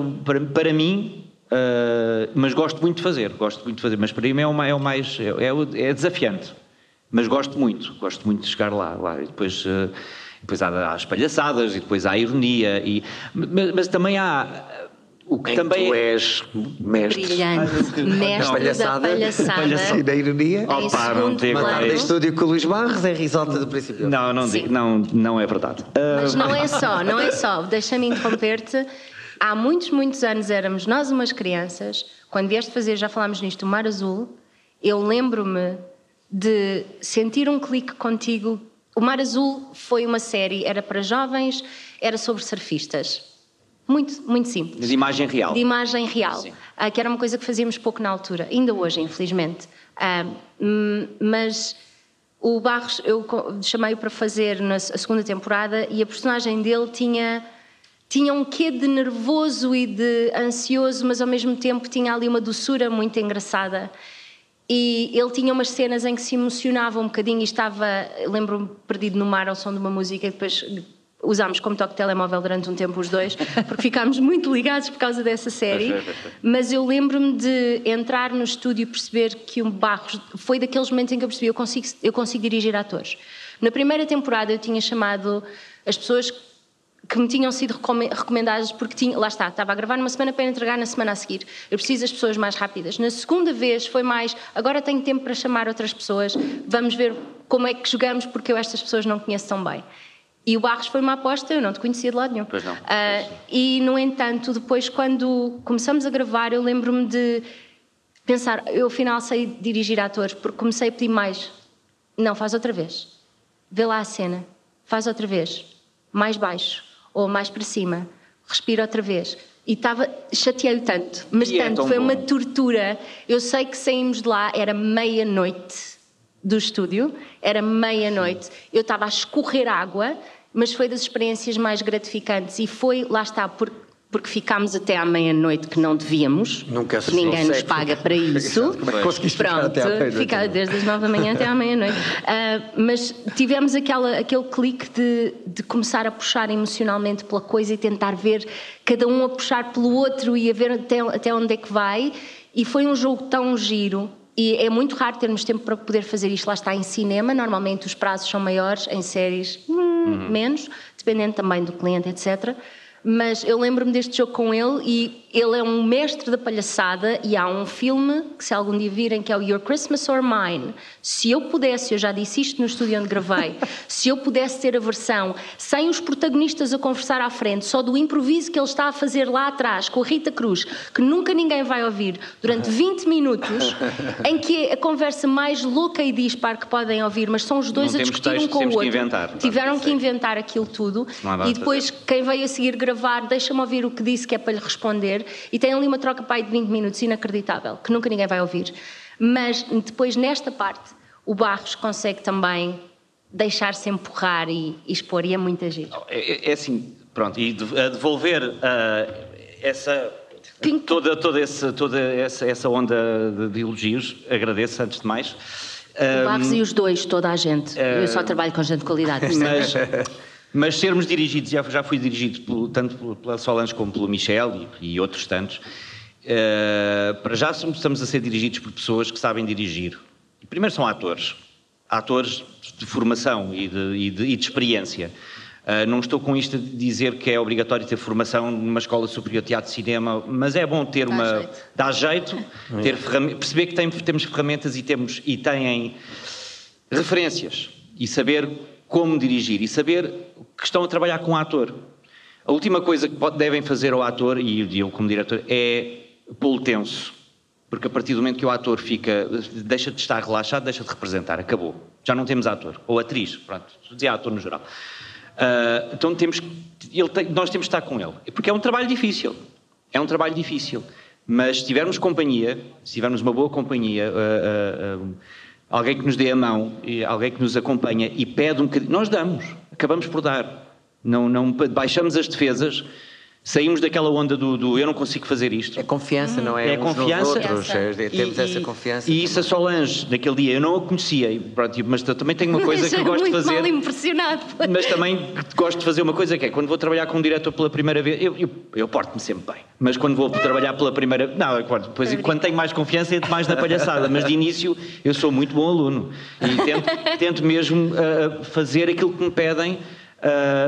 para mim, mas gosto muito de fazer, mas para mim é desafiante, mas gosto muito de chegar lá e depois há as palhaçadas e depois há a ironia, mas também há o que também tu és mestre. Brilhante. Mestre da palhaçada. E da ironia. Não tem agora. Em estúdio com o Luís Barros, em risota do princípio. Não é verdade. Mas não é só. Deixa-me interromper-te. Há muitos anos éramos nós umas crianças. Quando vieste fazer, já falámos nisto, o Mar Azul, eu lembro-me de sentir um clique contigo. O Mar Azul foi uma série, era para jovens, era sobre surfistas. Muito, muito simples. De imagem real. Que era uma coisa que fazíamos pouco na altura, ainda hoje, infelizmente. Mas o Barros, eu chamei-o para fazer a segunda temporada e a personagem dele tinha um quê de nervoso e de ansioso, mas ao mesmo tempo tinha ali uma doçura muito engraçada. E ele tinha umas cenas em que se emocionava um bocadinho e estava, lembro-me, perdido no mar ao som de uma música e depois usámos como toque de telemóvel durante um tempo os dois, porque ficámos muito ligados por causa dessa série, mas eu lembro-me de entrar no estúdio e perceber que o Barros, foi daqueles momentos em que eu percebi, eu consigo dirigir atores. Na primeira temporada eu tinha chamado as pessoas que me tinham sido recomendadas porque lá está, estava a gravar numa semana para entregar na semana a seguir. Eu preciso das pessoas mais rápidas. Na segunda vez foi mais, agora tenho tempo para chamar outras pessoas, vamos ver como é que jogamos porque eu estas pessoas não conheço tão bem. E o Barros foi uma aposta, eu não te conhecia de lado nenhum. Pois não. E, no entanto, depois quando começamos a gravar, eu lembro-me de pensar, eu afinal sei dirigir atores, porque comecei a pedir mais. Não, faz outra vez. Vê lá a cena. Faz outra vez. Mais baixo. Ou mais para cima. Respira outra vez. E chateei-o tanto. Mas tanto, foi uma tortura. Eu sei que saímos de lá, era meia-noite do estúdio. Era meia-noite. Eu estava a escorrer água, mas foi das experiências mais gratificantes. E foi, lá está, porque ficámos até à meia-noite que não devíamos. Nunca se ninguém nos paga para isso. Como é que conseguiste ficar até à meia-noite? Ficar desde as 9 da manhã até à meia-noite. Mas tivemos aquele clique de começar a puxar emocionalmente pela coisa e tentar ver cada um a puxar pelo outro e a ver até onde é que vai. E foi um jogo tão giro. E é muito raro termos tempo para poder fazer isto. Lá está, em cinema, normalmente os prazos são maiores, em séries menos, dependendo também do cliente, etc. Mas eu lembro-me deste jogo com ele e ele é um mestre da palhaçada e há um filme que se algum dia virem que é o Your Christmas or Mine. Se eu pudesse, eu já disse isto no estúdio onde gravei, se eu pudesse ter a versão sem os protagonistas a conversar à frente, só do improviso que ele está a fazer lá atrás com a Rita Cruz, que nunca ninguém vai ouvir, durante 20 minutos, em que é a conversa mais louca e dispar que podem ouvir, mas são os dois a discutir um com o outro. Tiveram que inventar aquilo tudo e depois quem veio a seguir gravar deixa-me ouvir o que disse que é para lhe responder e tem ali uma troca de 20 minutos inacreditável, que nunca ninguém vai ouvir. Mas depois nesta parte o Barros consegue também deixar-se empurrar e expor e é muito agir. É assim, pronto, e a devolver toda essa onda de elogios, agradeço antes de mais. O Barros e os dois, toda a gente. Eu só trabalho com gente de qualidade. Mas sermos dirigidos, já fui dirigido tanto pela Solange como pelo Michel e outros tantos, para já estamos a ser dirigidos por pessoas que sabem dirigir. Primeiro são atores de formação e de experiência. Não estou com isto a dizer que é obrigatório ter formação numa escola superior de teatro e cinema, mas é bom ter dá jeito, perceber que temos ferramentas e têm referências e saber como dirigir e saber que estão a trabalhar com o ator. A última coisa que devem fazer ao ator, e eu como diretor, é pô-lo tenso. Porque a partir do momento que o ator deixa de estar relaxado, deixa de representar, acabou. Já não temos ator. Ou atriz, pronto, dizia ator no geral. Então nós temos de estar com ele. Porque é um trabalho difícil. Mas se tivermos companhia, se tivermos uma boa companhia, alguém que nos dê a mão, alguém que nos acompanha e pede um bocadinho, nós damos, acabamos por dar. Não baixamos as defesas, saímos daquela onda do eu não consigo fazer isto. É confiança, não é? É confiança. Temos essa confiança. E isso a Solange, naquele dia, eu não a conhecia, mas eu também tenho uma coisa que gosto de fazer. Mal impressionado. Mas também gosto de fazer uma coisa que é, quando vou trabalhar com um diretor pela primeira vez, eu porto-me sempre bem. Mas quando vou trabalhar pela primeira vez, depois quando tenho mais confiança entro mais na palhaçada, mas de início eu sou muito bom aluno e tento mesmo fazer aquilo que me pedem.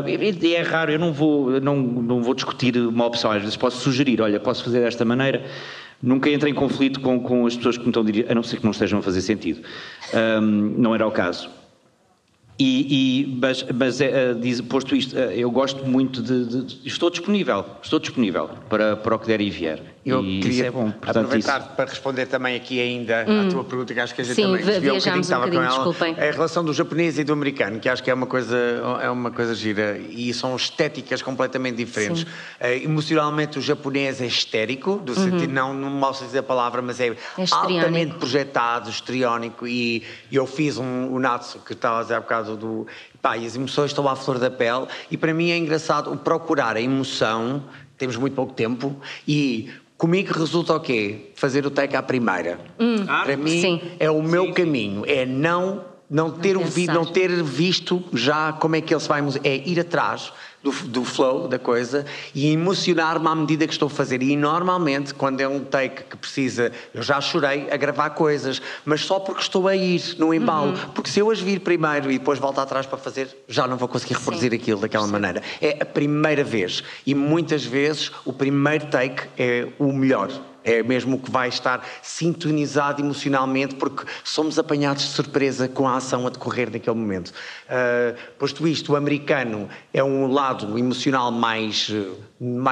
E é raro, eu não vou discutir uma opção, às vezes posso sugerir, olha, posso fazer desta maneira, nunca entro em conflito com as pessoas que me estão a dirigir, a não ser que não estejam a fazer sentido. Não era o caso. Posto isto, eu gosto muito estou disponível para o que der e vier. Eu queria é bom. Portanto, aproveitar para responder também aqui ainda à tua pergunta, que acho que a gente também desviou um bocadinho, estava com ela. Desculpem. A relação do japonês e do americano, que acho que é uma coisa gira, e são estéticas completamente diferentes. Emocionalmente o japonês é histérico, do sentido, não mal sei dizer a palavra, mas é altamente projetado, histriónico, e eu fiz o Natsu, que estava a dizer há bocado e as emoções estão à flor da pele, e para mim é engraçado o procurar a emoção, temos muito pouco tempo, e comigo resulta o quê? Fazer o take à primeira. Para mim é o meu caminho, é não ter visto já como é que ele se vai, é ir atrás, do flow da coisa e emocionar-me à medida que estou a fazer. E normalmente, quando é um take que precisa, eu já chorei a gravar coisas, mas só porque estou a ir no embalo. Porque se eu as vir primeiro e depois volto atrás para fazer, já não vou conseguir reproduzir aquilo daquela maneira. É a primeira vez. E muitas vezes o primeiro take é o melhor. É mesmo o que vai estar sintonizado emocionalmente, porque somos apanhados de surpresa com a ação a decorrer naquele momento. Posto isto, o americano é um lado emocional mais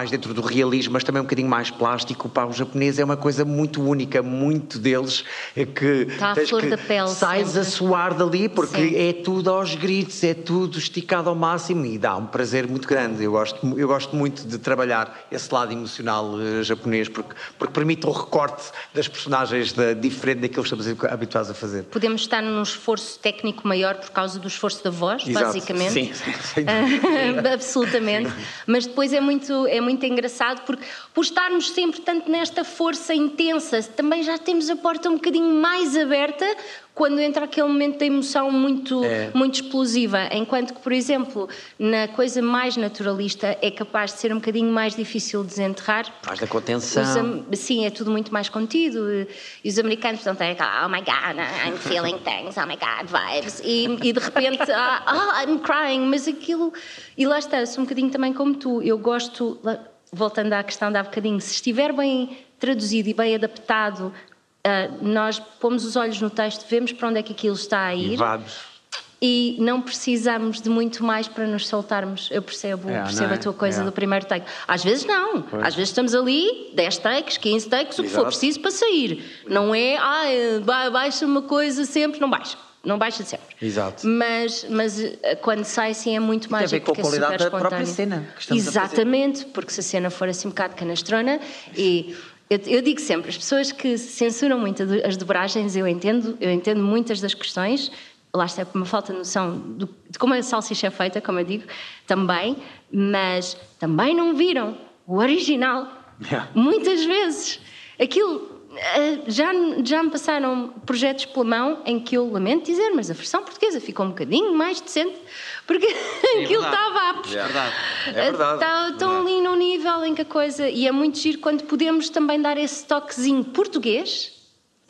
dentro do realismo, mas também um bocadinho mais plástico. Pá, o japonês é uma coisa muito única, muito deles, que está à flor da pele, sais sempre a suar dali, porque é tudo aos gritos, é tudo esticado ao máximo e dá um prazer muito grande. Eu gosto muito de trabalhar esse lado emocional japonês, porque permite o recorte das personagens diferente daquilo que estamos habituados a fazer. Podemos estar num esforço técnico maior por causa do esforço da voz, exato, basicamente. Sim. Absolutamente. Mas depois é muito engraçado, porque por estarmos sempre tanto nesta força intensa, também já temos a porta um bocadinho mais aberta quando entra aquele momento da emoção muito explosiva, enquanto que, por exemplo, na coisa mais naturalista é capaz de ser um bocadinho mais difícil de desenterrar. Faz da contenção. Sim, é tudo muito mais contido. E os americanos estão oh my God, I'm feeling things, oh my God, vibes. E de repente, I'm crying, mas aquilo... E lá está, sou um bocadinho também como tu. Eu gosto, voltando à questão de há bocadinho, se estiver bem traduzido e bem adaptado, nós pomos os olhos no texto, vemos para onde é que aquilo está a ir e não precisamos de muito mais para nos soltarmos. Eu percebo a tua coisa do primeiro take. Às vezes não, às vezes estamos ali 10 takes, 15 takes, o que for preciso para sair. Não é, baixa uma coisa sempre, não baixa sempre. Exato. Mas quando sai assim é muito mais tem a ver com a qualidade da própria cena que estamos exatamente, a fazer. porque se a cena for assim um bocado canastrona e... Eu digo sempre, as pessoas que censuram muito as dobragens, eu entendo muitas das questões, lá está uma falta de noção de como a salsicha é feita, como eu digo, também, mas também não viram o original, muitas vezes. Aquilo, já me passaram projetos pela mão em que eu lamento dizer, mas a versão portuguesa ficou um bocadinho mais decente, porque aquilo estava É verdade. Estão ali num nível em que a coisa... E é muito giro quando podemos também dar esse toquezinho português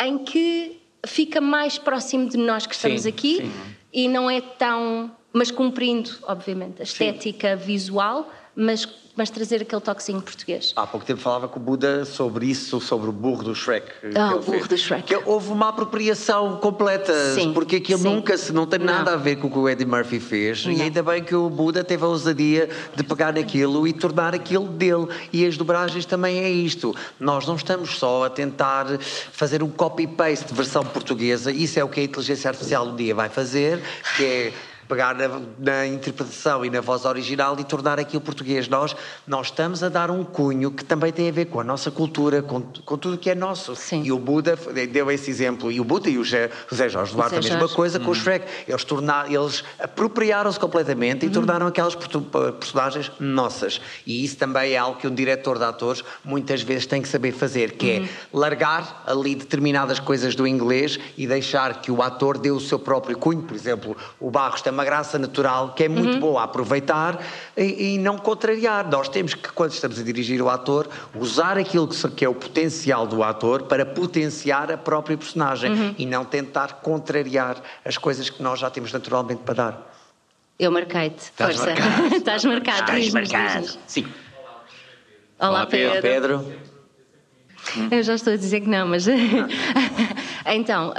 em que fica mais próximo de nós que estamos aqui e não é tão... Mas cumprindo, obviamente, a estética visual, mas trazer aquele toquezinho português. Há pouco tempo falava com o Buda sobre isso, sobre o burro do Shrek. O burro do Shrek. Que houve uma apropriação completa, porque aquilo não tem nada a ver com o que o Eddie Murphy fez, e ainda bem que o Buda teve a ousadia de pegar naquilo e tornar aquilo dele. E as dobragens também é isto. Nós não estamos só a tentar fazer um copy-paste de versão portuguesa, isso é o que a inteligência artificial um dia vai fazer, que é pegar na interpretação e na voz original e tornar aquilo português. Nós estamos a dar um cunho que também tem a ver com a nossa cultura, com tudo que é nosso. Sim. E o Buda deu esse exemplo, e o Buda e o Zé Jorge Duarte a mesma coisa com o Shrek. Eles apropriaram-se completamente e tornaram aquelas personagens nossas. E isso também é algo que um diretor de atores muitas vezes tem que saber fazer, que é largar ali determinadas coisas do inglês e deixar que o ator dê o seu próprio cunho. Por exemplo, o Barros tem uma graça natural que é muito boa a aproveitar e não contrariar. Nós temos que, quando estamos a dirigir o ator, usar aquilo que é o potencial do ator para potenciar a própria personagem e não tentar contrariar as coisas que nós já temos naturalmente para dar. Eu marquei-te. Força. Estás marcado. Sim. Olá, Pedro. Eu já estou a dizer que não, mas... Então...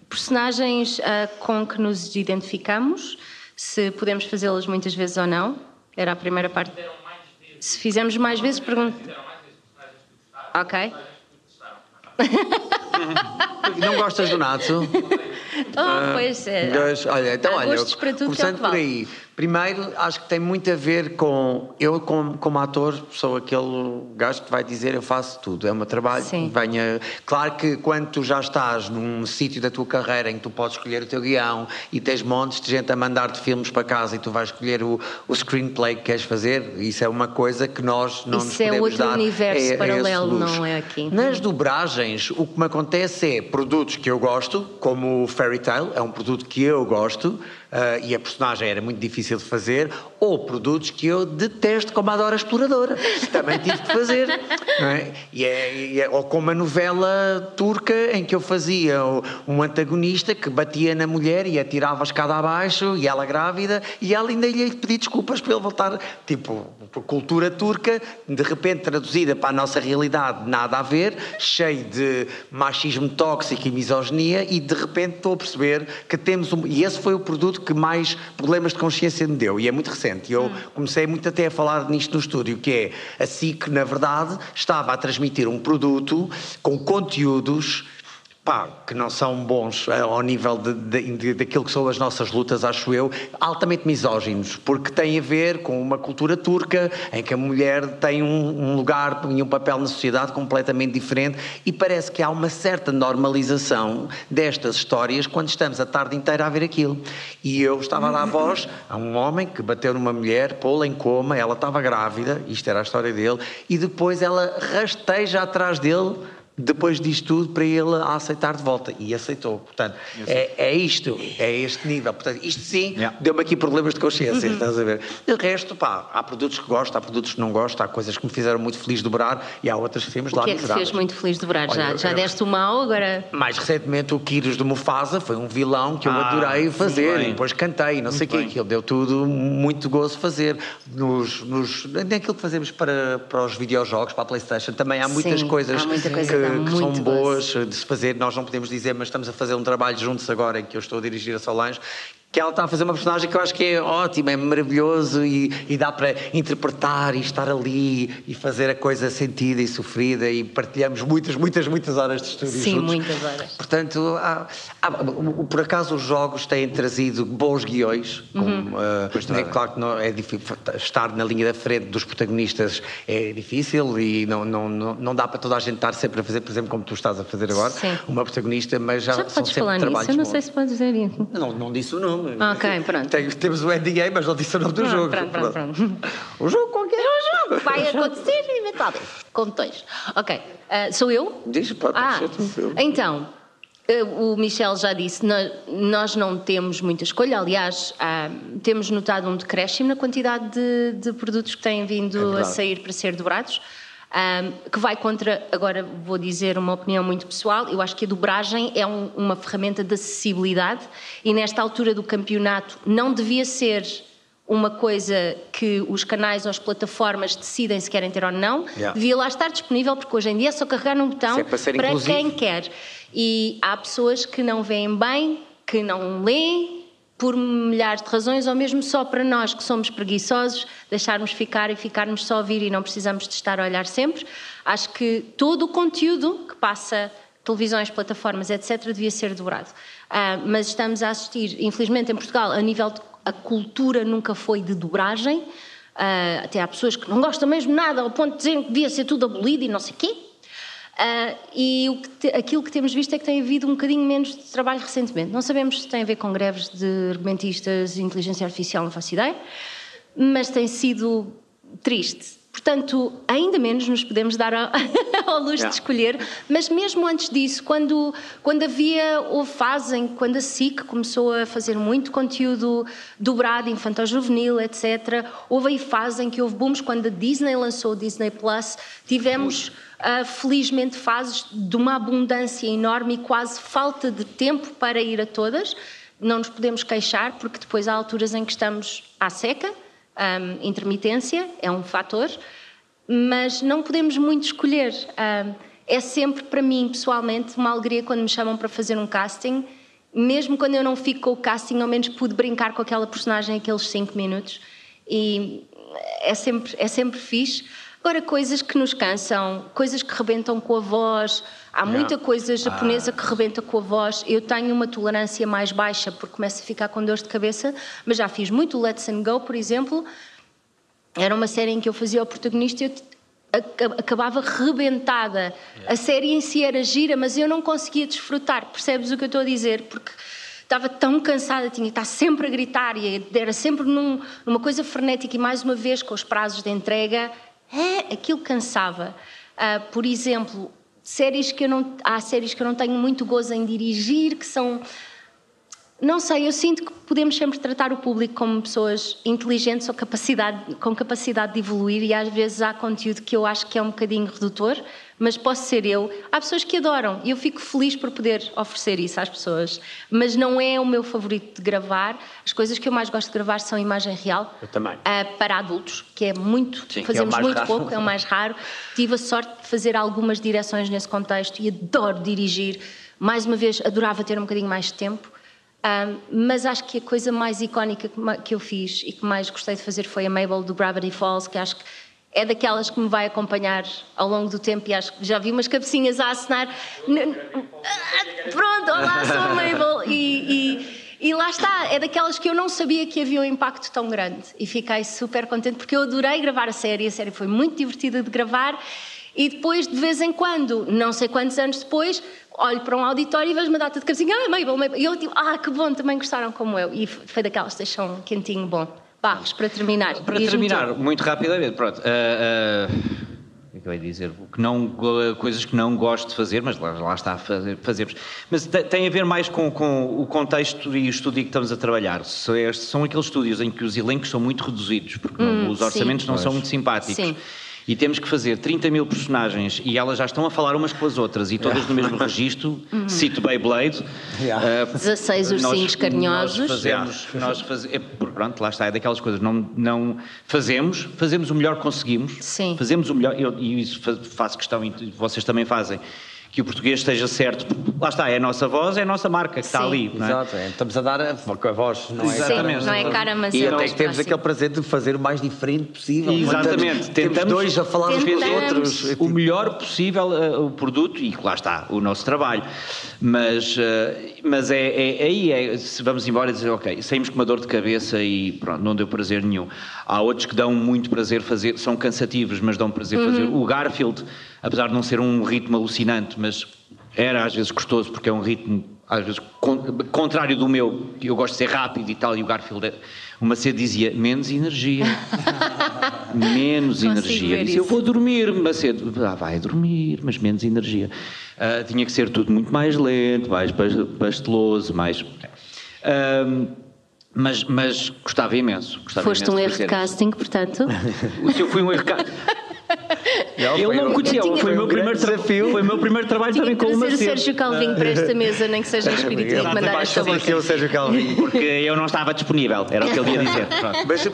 personagens com que nos identificamos, se podemos fazê-las muitas vezes ou não, era a primeira parte. Se fizermos mais vezes, pergunto. Ok. Não gostas do Natsu? Pois é. Olha, então para tudo, começando por aí. Primeiro, acho que tem muito a ver com... Eu, como ator, sou aquele gajo que vai dizer eu faço tudo. É o meu trabalho. Claro que quando tu já estás num sítio da tua carreira em que tu podes escolher o teu guião e tens montes de gente a mandar-te filmes para casa e tu vais escolher o screenplay que queres fazer, isso é uma coisa que nós não nos podemos dar. Isso é outro universo paralelo, não é aqui. Nas dobragens, o que me acontece é produtos que eu gosto, como o Fairy Tail, é um produto que eu gosto. e a personagem era muito difícil de fazer, ou produtos que eu detesto, como a Dora Exploradora, também tive que fazer, não é? Ou como a novela turca em que eu fazia um antagonista que batia na mulher e atirava a escada abaixo, e ela grávida, e ela ainda lhe pedia desculpas para ele voltar, tipo, por cultura turca, de repente traduzida para a nossa realidade, nada a ver, cheio de machismo tóxico e misoginia, e de repente estou a perceber que temos e esse foi o produto que mais problemas de consciência me deu, e é muito recente. Eu comecei muito até a falar nisto no estúdio, que é a SIC, na verdade, estava a transmitir um produto com conteúdos que não são bons ao nível daquilo que são as nossas lutas, acho eu, altamente misóginos, porque tem a ver com uma cultura turca em que a mulher tem um lugar e um papel na sociedade completamente diferente, e parece que há uma certa normalização destas histórias quando estamos a tarde inteira a ver aquilo. E eu estava a dar voz a um homem que bateu numa mulher, pô-la em coma, ela estava grávida, isto era a história dele, e depois ela rasteja atrás dele, depois disto tudo, para ele a aceitar de volta, e aceitou. Portanto, é isto, é este nível. Portanto, isto sim, deu-me aqui problemas de consciência, estás a ver? De resto, há produtos que gosto, há produtos que não gosto, há coisas que me fizeram muito feliz de dobrar, e há outras que temos lá miseráveis. O que é que te fez muito feliz de dobrar? Já deste o mal, agora... Mais recentemente, o Kyros do Mufasa foi um vilão que eu adorei fazer, e depois cantei, não sei o quê, aquilo deu tudo muito gozo fazer. Naquilo que fazemos para os videojogos, para a PlayStation, também há muitas coisas que são boas de se fazer. Nós não podemos dizer, mas estamos a fazer um trabalho juntos agora, em que eu estou a dirigir a Solange, que ela está a fazer uma personagem que eu acho que é ótima, é maravilhoso, e dá para interpretar e estar ali e fazer a coisa sentida e sofrida, e partilhamos muitas horas de estúdio juntos. Sim, muitas horas. Portanto, por acaso os jogos têm trazido bons guiões, claro que não é difícil estar na linha da frente dos protagonistas, é difícil, e não dá para toda a gente estar sempre a fazer, por exemplo, como tu estás a fazer agora, uma protagonista, mas já são sempre trabalhos bons. Eu não sei se podes dizer isso. Não disse o nome. Ok, pronto. Temos o NDA, mas não disse o nome do jogo. Pronto. O jogo qualquer. É um jogo. Vai acontecer eventualmente. Com botões. Ok. Sou eu? Diz, pode ser tu. Então, o Michel já disse, nós não temos muita escolha. Aliás, temos notado um decréscimo na quantidade de produtos que têm vindo a sair para ser dobrados. Que vai contra, agora vou dizer uma opinião muito pessoal, eu acho que a dobragem é uma ferramenta de acessibilidade, e nesta altura do campeonato não devia ser uma coisa que os canais ou as plataformas decidem se querem ter ou não, devia lá estar disponível, porque hoje em dia é só carregar num botão para quem quer. E há pessoas que não veem bem, que não leem, por milhares de razões, ou mesmo só para nós que somos preguiçosos, deixarmos ficar e ficarmos só a ouvir e não precisamos de estar a olhar sempre. Acho que todo o conteúdo que passa, televisões, plataformas, etc., devia ser dobrado. Mas estamos a assistir, infelizmente em Portugal, a nível de a cultura nunca foi de dobragem, até há pessoas que não gostam mesmo nada, ao ponto de dizer que devia ser tudo abolido e não sei o quê. E aquilo que temos visto é que tem havido um bocadinho menos de trabalho recentemente. Não sabemos se tem a ver com greves de argumentistas e inteligência artificial, não faço ideia, mas tem sido triste. Portanto, ainda menos nos podemos dar ao luxo de escolher, mas mesmo antes disso, quando a SIC começou a fazer muito conteúdo dobrado, infantil-juvenil, etc., houve aí fase em que houve booms. Quando a Disney lançou o Disney Plus, tivemos felizmente fases de uma abundância enorme e quase falta de tempo para ir a todas. Não nos podemos queixar, porque depois há alturas em que estamos à seca. Intermitência é um fator, mas não podemos muito escolher. É sempre, para mim, pessoalmente, uma alegria quando me chamam para fazer um casting, mesmo quando eu não fico com o casting, ao menos pude brincar com aquela personagem aqueles 5 minutos, e é sempre fixe. Agora, coisas que nos cansam, coisas que rebentam com a voz, há muita coisa japonesa que rebenta com a voz. Eu tenho uma tolerância mais baixa porque começo a ficar com dores de cabeça, mas já fiz muito Let's Go, por exemplo. Era uma série em que eu fazia o protagonista e eu acabava rebentada. A série em si era gira, mas eu não conseguia desfrutar. Percebes o que eu estou a dizer? Porque estava tão cansada, tinha que estar sempre a gritar, e era sempre numa coisa frenética, e mais uma vez com os prazos de entrega, aquilo cansava. Por exemplo, há séries que eu não tenho muito gozo em dirigir, que são Não sei, eu sinto que podemos sempre tratar o público como pessoas inteligentes ou com capacidade de evoluir, e às vezes há conteúdo que eu acho que é um bocadinho redutor, mas posso ser eu. Há pessoas que adoram e eu fico feliz por poder oferecer isso às pessoas, mas não é o meu favorito de gravar. As coisas que eu mais gosto de gravar são imagem real. Eu também. Para adultos, que é muito, sim, fazemos é muito pouco, é o mais raro. Tive a sorte de fazer algumas direções nesse contexto e adoro dirigir. Mais uma vez, adorava ter um bocadinho mais de tempo. Mas acho que a coisa mais icónica que eu fiz e que mais gostei de fazer foi a Mabel do Gravity Falls, que acho que é daquelas que me vai acompanhar ao longo do tempo, e acho que já vi umas cabecinhas a acenar. Pronto, olá, sou a Mabel. E lá está, é daquelas que eu não sabia que havia um impacto tão grande, e fiquei super contente porque eu adorei gravar a série foi muito divertida de gravar. E depois, de vez em quando, não sei quantos anos depois, olho para um auditório e vejo uma data de cabecinha, Mabel. E eu digo, que bom, também gostaram como eu. E foi daquelas que deixam um quentinho bom. Barros, para terminar. Muito rapidamente, pronto. O que é que eu ia dizer? Coisas que não gosto de fazer, mas lá está, fazemos. Mas tem a ver mais com o contexto e o estúdio que estamos a trabalhar. São aqueles estúdios em que os elencos são muito reduzidos, porque os orçamentos não são muito simpáticos. Sim. E temos que fazer 30 mil personagens e elas já estão a falar umas com as outras e todas no mesmo registro. Cito Beyblade. 16 ursinhos carinhosos. Pronto, lá está, é daquelas coisas. Não fazemos o melhor que conseguimos. Sim. Fazemos o melhor, e isso faço questão, e vocês também fazem, que o português esteja certo. Lá está, é a nossa voz, é a nossa marca que está ali. Não é? Exato, estamos a dar a voz, não é? Exatamente. Não é cara, mas e até que temos aquele prazer de fazer o mais diferente possível. Exatamente. Temos dois a falar uns com os outros. O melhor possível o produto, e lá está, o nosso trabalho. Mas se vamos embora e dizer, ok, saímos com uma dor de cabeça e pronto, não deu prazer nenhum. Há outros que dão muito prazer fazer, são cansativos, mas dão prazer fazer. O Garfield, apesar de não ser um ritmo alucinante, mas era às vezes gostoso, porque é um ritmo às vezes contrário do meu, que eu gosto de ser rápido e tal, e o Garfield, o Macedo dizia, menos energia. Menos energia. Disse, eu vou dormir, Macedo. Vai dormir, mas menos energia. Tinha que ser tudo muito mais lento, mais pasteloso, mais... Mas gostava imenso. Foste um erro de casting, portanto? Eu fui um erro de casting. Ele não me conhecia, foi o meu primeiro desafio. Foi o meu primeiro trabalho também com o Macedo. Tinha que trazer o Sérgio Calvinho para esta mesa, nem que seja em espírito, e mandar esta boca. O Sérgio Calvinho. Porque eu não estava disponível, era o que ele ia dizer.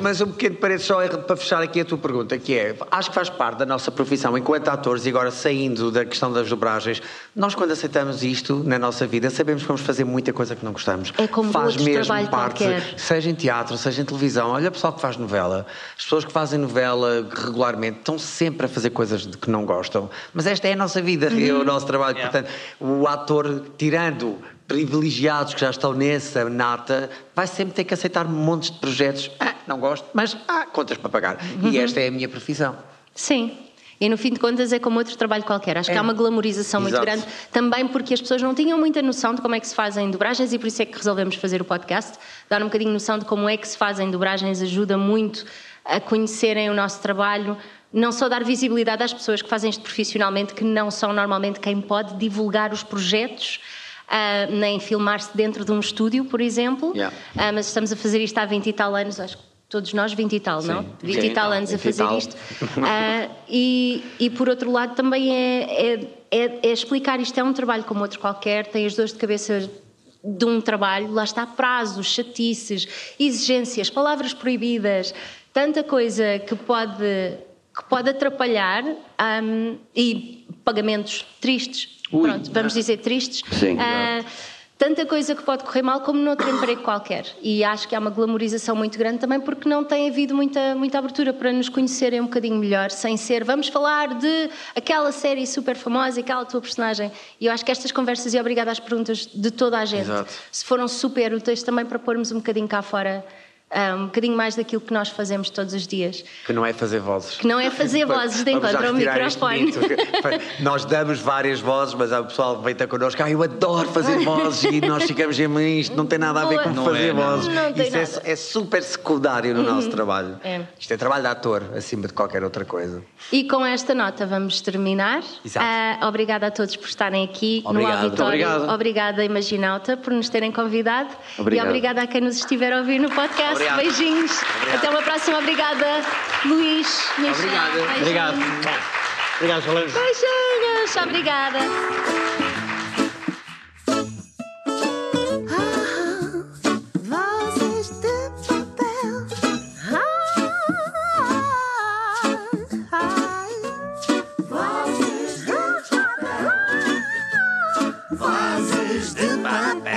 Mas um pequeno parede só para fechar aqui a tua pergunta, que é, acho que faz parte da nossa profissão enquanto atores, e agora saindo da questão das dobragens, nós quando aceitamos isto na nossa vida, sabemos que vamos fazer muita coisa que não gostamos. É como faz outro mesmo trabalho parte, qualquer. Seja em teatro, seja em televisão. Olha o pessoal que faz novela. As pessoas que fazem novela regularmente estão sempre a fazer coisas de que não gostam, mas esta é a nossa vida, é o nosso trabalho. Portanto, o ator, tirando privilegiados que já estão nessa nata, vai sempre ter que aceitar montes de projetos. Não gosto, mas contas para pagar. E esta é a minha profissão. Sim. E no fim de contas é como outro trabalho qualquer. Acho que há uma glamorização muito grande, também porque as pessoas não tinham muita noção de como é que se fazem dobragens, e por isso é que resolvemos fazer o podcast. Dar um bocadinho noção de como é que se fazem dobragens ajuda muito a conhecerem o nosso trabalho. Não só dar visibilidade às pessoas que fazem isto profissionalmente, que não são normalmente quem pode divulgar os projetos, nem filmar-se dentro de um estúdio, por exemplo. Mas estamos a fazer isto há 20 e tal anos, acho que todos nós 20 e tal, não? 20 e tal anos a fazer isto. E por outro lado também é explicar, isto é um trabalho como outro qualquer, tem as dores de cabeça de um trabalho, lá está, prazos, chatices, exigências, palavras proibidas, tanta coisa que pode atrapalhar, e pagamentos tristes, pronto, vamos dizer tristes. Sim, tanta coisa que pode correr mal como noutro emprego qualquer, e acho que há uma glamorização muito grande também porque não tem havido muita abertura para nos conhecerem um bocadinho melhor, sem ser vamos falar de aquela série super famosa e aquela tua personagem. E eu acho que estas conversas, e obrigada às perguntas de toda a gente, se foram super úteis também para pormos um bocadinho cá fora um bocadinho mais daquilo que nós fazemos todos os dias. Que não é fazer vozes. Que não é fazer vozes de encontro ao microfone. Nós damos várias vozes, mas o pessoal vem ter connosco, eu adoro fazer vozes, e nós ficamos em isto, não tem nada a ver com fazer vozes. Isso é super secundário no nosso trabalho. Isto é trabalho de ator, acima de qualquer outra coisa. E com esta nota vamos terminar. Obrigada a todos por estarem aqui no auditório. Obrigada, Imaginauta, por nos terem convidado. E obrigada a quem nos estiver a ouvir no podcast. Beijinhos. Até uma próxima. Obrigada, Luís. Obrigado. Obrigado, Valente. Beijinhos. Obrigada. Vozes de papel.